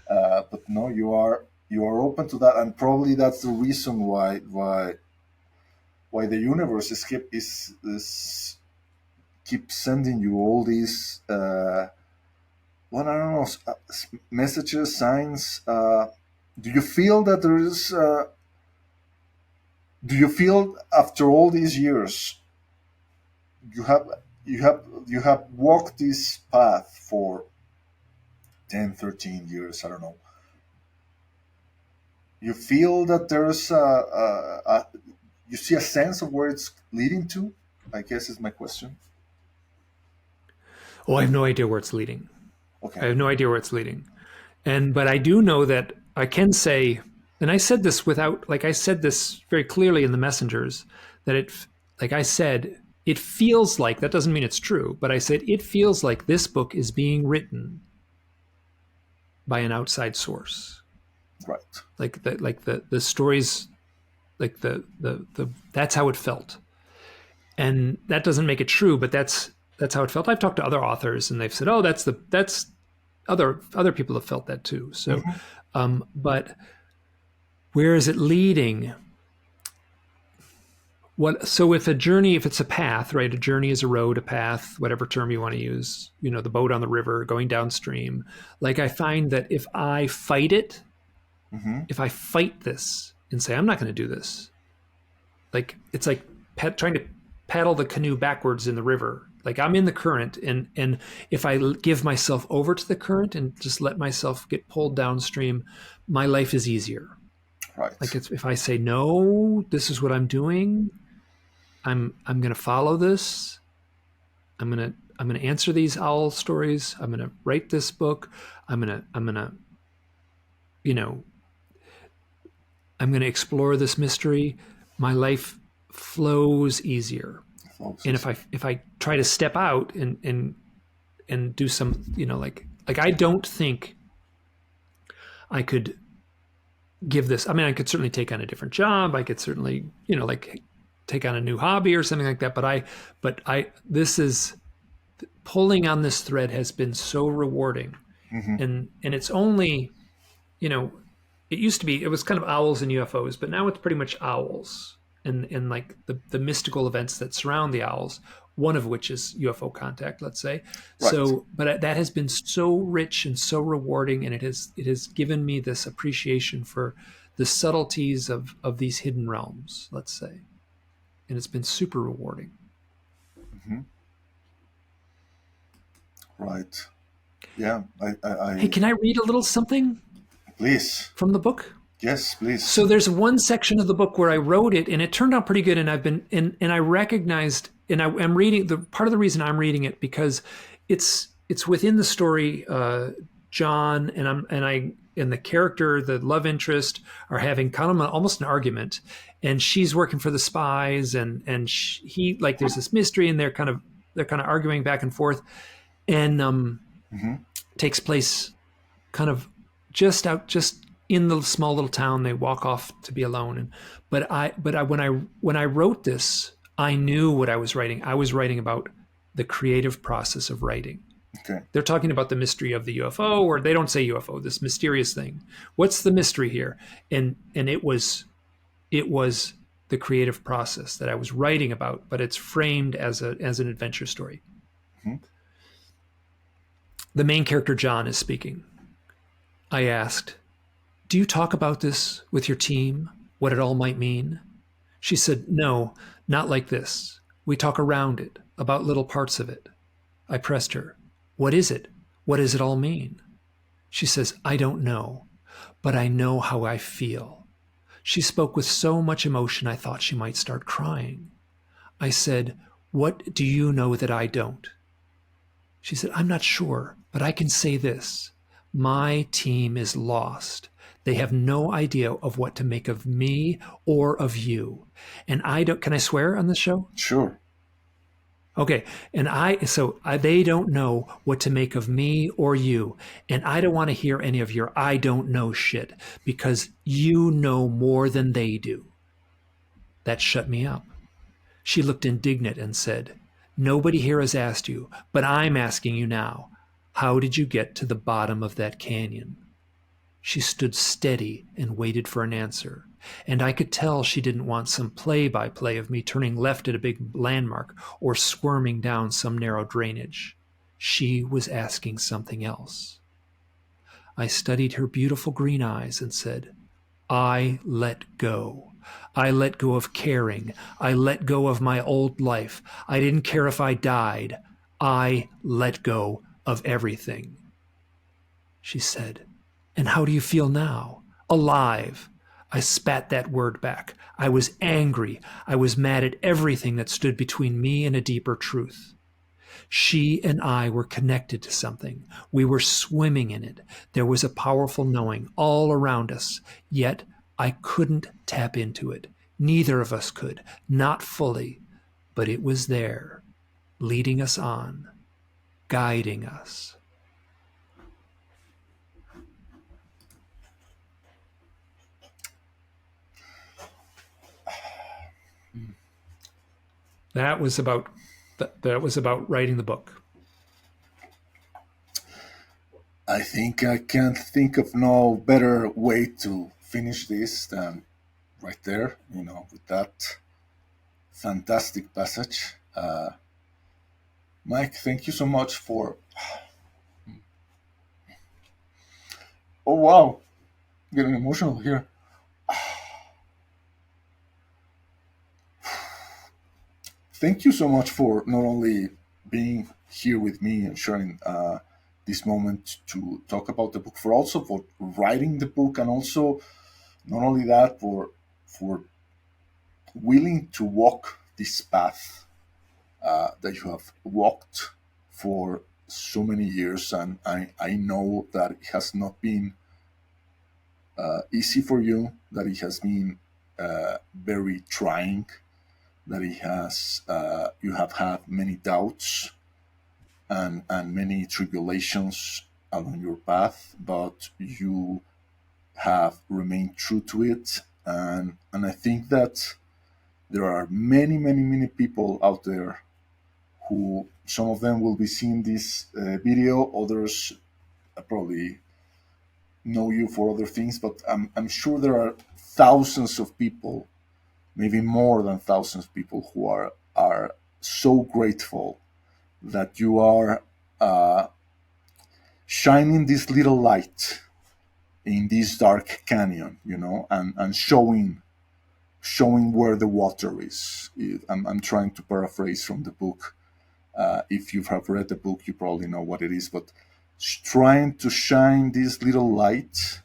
But no, you are open to that, and probably that's the reason why the universe keeps sending you all these I don't know, messages, signs. Do you feel that there is? Do you feel after all these years, you have walked this path for 10, 13 years? I don't know. You feel that there's you see a sense of where it's leading to? I guess is my question. Oh, I have no idea where it's leading. Okay. I have no idea where it's leading. But I do know that I can say, and I said this I said this very clearly in the messengers, that it feels like, that doesn't mean it's true, but I said, it feels like this book is being written by an outside source. Right. The stories, that's how it felt. And that doesn't make it true, but that's how it felt. I've talked to other authors and they've said, oh, that's other people have felt that too. So, but where is it leading? So if it's a path, right? A journey is a road, a path, whatever term you want to use, the boat on the river going downstream. Like I find that if I fight it, if I fight this and say, I'm not going to do this, like it's like trying to paddle the canoe backwards in the river. Like I'm in the current, and if I give myself over to the current and just let myself get pulled downstream, my life is easier. Right. Like if I say, no, this is what I'm doing, I'm going to follow this. I'm going to answer these owl stories. I'm going to write this book. I'm going to explore this mystery. My life flows easier. And if I try to step out and do some, like I don't think I could give this. I mean, I could certainly take on a different job. I could certainly, take on a new hobby or something like that. But this is pulling on this thread has been so rewarding. And it's only, it used to be, it was kind of owls and UFOs, but now it's pretty much owls and like the mystical events that surround the owls, one of which is UFO contact, let's say. Right. So, but that has been so rich and so rewarding, and it has given me this appreciation for the subtleties of these hidden realms, let's say. and it's been super rewarding. Right. Yeah. Hey, can I read a little something Please. from the book? Yes, please. So there's one section of the book where I wrote it, and it turned out pretty good. And I've been and I recognized, and I'm reading the part of the reason I'm reading it because it's within the story. John and the character, the love interest, are having kind of almost an argument, and she's working for the spies, and he like there's this mystery, and they're kind of arguing back and forth, and takes place kind of just in the small little town. They walk off to be alone. But when I wrote this, I knew what I was writing. I was writing about the creative process of writing. Okay. They're talking about the mystery of the UFO, or they don't say UFO, this mysterious thing. What's the mystery here? And it was the creative process that I was writing about, but it's framed as an adventure story. The main character, John, is speaking. I asked, "Do you talk about this with your team, what it all might mean?" She said, "No, not like this. We talk around it, about little parts of it." I pressed her, "What is it? What does it all mean?" She says, "I don't know, but I know how I feel." She spoke with so much emotion I thought she might start crying. I said, "What do you know that I don't?" She said, "I'm not sure, but I can say this. My team is lost. They have no idea of what to make of me or of you. And I don't, can I swear on this show? Sure. Okay. And they don't know what to make of me or you. And I don't want to hear any of your I don't know shit because you know more than they do." That shut me up. She looked indignant and said, "Nobody here has asked you, but I'm asking you now. How did you get to the bottom of that canyon?" She stood steady and waited for an answer, and I could tell she didn't want some play-by-play of me turning left at a big landmark or squirming down some narrow drainage. She was asking something else. I studied her beautiful green eyes and said, "I let go. I let go of caring. I let go of my old life. I didn't care if I died. I let go of everything." She said, "And how do you feel now?" "Alive." I spat that word back. I was angry. I was mad at everything that stood between me and a deeper truth. She and I were connected to something. We were swimming in it. There was a powerful knowing all around us, yet I couldn't tap into it. Neither of us could, not fully, but it was there, leading us on, guiding us. That was about writing the book. I think I can't think of no better way to finish this than right there, with that fantastic passage. Mike, thank you so much for. Oh, wow. Getting emotional here. Thank you so much for not only being here with me and sharing this moment to talk about the book, for writing the book, and also not only that for willing to walk this path that you have walked for so many years, and I know that it has not been easy for you, that it has been very trying, that it has you have had many doubts and many tribulations along your path, but you have remained true to it, and I think that there are many, many, many people out there who, some of them will be seeing this video, others probably know you for other things, but I'm sure there are thousands of people, maybe more than thousands of people, who are so grateful that you are shining this little light in this dark canyon, and showing showing where the water is. I'm trying to paraphrase from the book. If you have read the book, you probably know what it is, but trying to shine this little light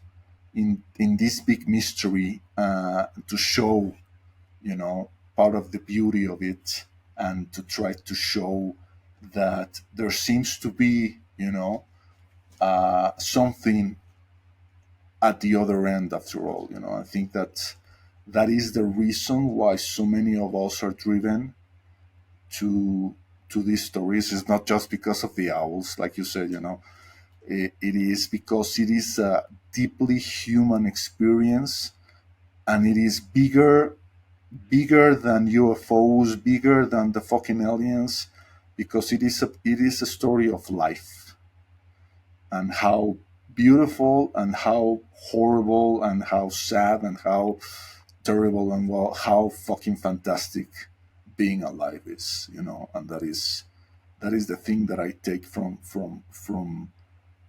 in this big mystery, to show, part of the beauty of it, and to try to show that there seems to be, something at the other end after all. I think that is the reason why so many of us are driven to these stories. It's not just because of the owls, like you said. It is because it is a deeply human experience, and it is bigger than UFOs, bigger than the fucking aliens, because it is a story of life, and how beautiful and how horrible and how sad and how terrible and, well, how fucking fantastic being alive is. And that is the thing that I take from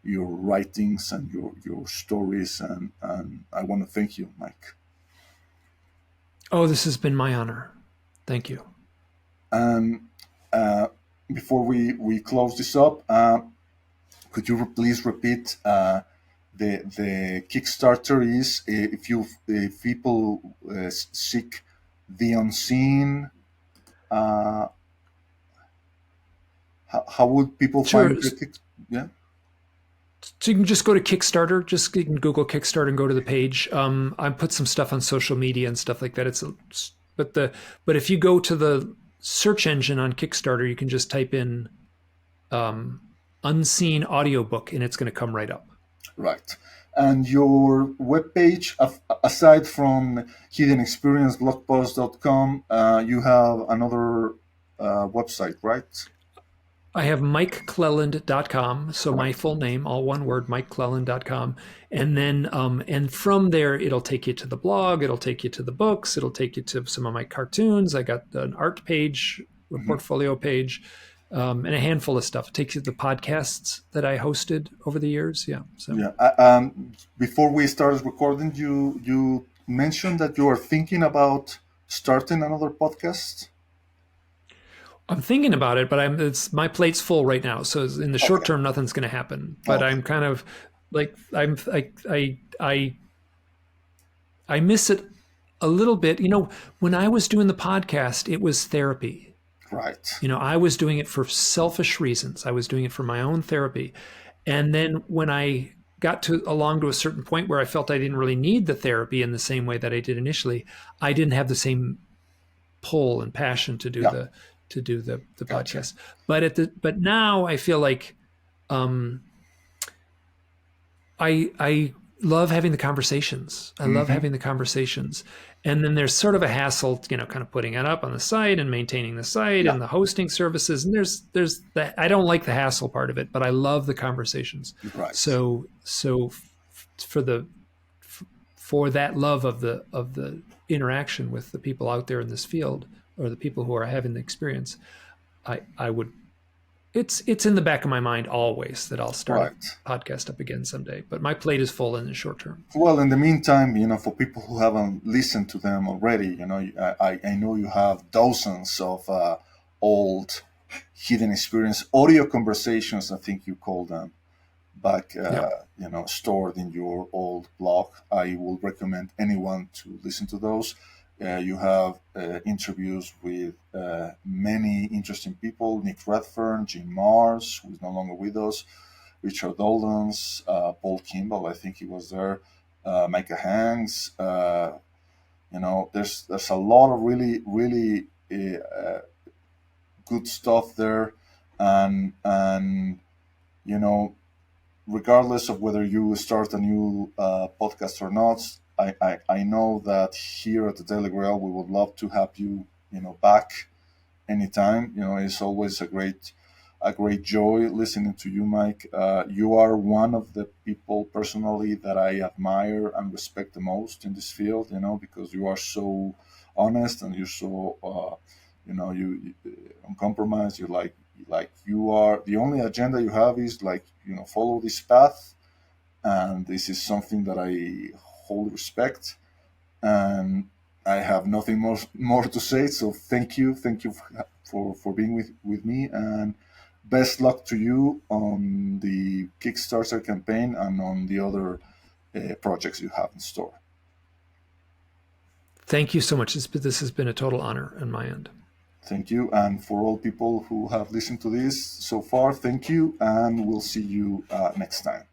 your writings and your stories, and I want to thank you, Mike. Oh, this has been my honor. Thank you. And before we close this up, could you please repeat the Kickstarter is, if people seek the unseen, how would people Sure. find the yeah? So you can just go to Kickstarter. Just you can Google Kickstarter and go to the page. I put some stuff on social media and stuff like that. But if you go to the search engine on Kickstarter, you can just type in Unseen Audiobook, and it's going to come right up. Right. And your webpage, aside from hiddenexperienceblogpost.com, you have another website, right? I have MikeClelland.com. So my full name, all one word, MikeClelland.com. And then, and from there, it'll take you to the blog. It'll take you to the books. It'll take you to some of my cartoons. I got an art page, a portfolio page, and a handful of stuff. It takes you to the podcasts that I hosted over the years. Yeah. So Yeah. Before we started recording, you mentioned that you are thinking about starting another podcast. I'm thinking about it, but my plate's full right now. So in the short term, nothing's going to happen. But I'm kind of like I miss it a little bit. When I was doing the podcast, it was therapy. Right. I was doing it for selfish reasons. I was doing it for my own therapy. And then when I got along to a certain point where I felt I didn't really need the therapy in the same way that I did initially, I didn't have the same pull and passion to do the podcast. But now I feel like I love having the conversations. I love having the conversations. And then there's sort of a hassle, kind of putting it up on the site and maintaining the site and the hosting services. And there's that. I don't like the hassle part of it, but I love the conversations. Right. So for that love of the interaction with the people out there in this field, or the people who are having the experience, I would. It's in the back of my mind always that I'll start a podcast up again someday. But my plate is full in the short term. Well, in the meantime, for people who haven't listened to them already, I know you have dozens of old hidden experience audio conversations, I think you call them, back, stored in your old blog. I will recommend anyone to listen to those. You have interviews with many interesting people: Nick Redfern, Jim Mars, who is no longer with us, Richard Doldens, Paul Kimball, I think he was there, Micah Hanks. There's a lot of really, really good stuff there, and regardless of whether you start a new podcast or not, I know that here at the Daily Grail we would love to have you back anytime. It's always a great joy listening to you, Mike. You are one of the people personally that I admire and respect the most in this field, because you are so honest and you're so you uncompromised. You are the only agenda you have is follow this path, and this is something that I wholly respect. And I have nothing more to say. So thank you for being with me, and best luck to you on the Kickstarter campaign and on the other projects you have in store. Thank you so much. This has been a total honor on my end. Thank you. And for all people who have listened to this so far, thank you. And we'll see you next time.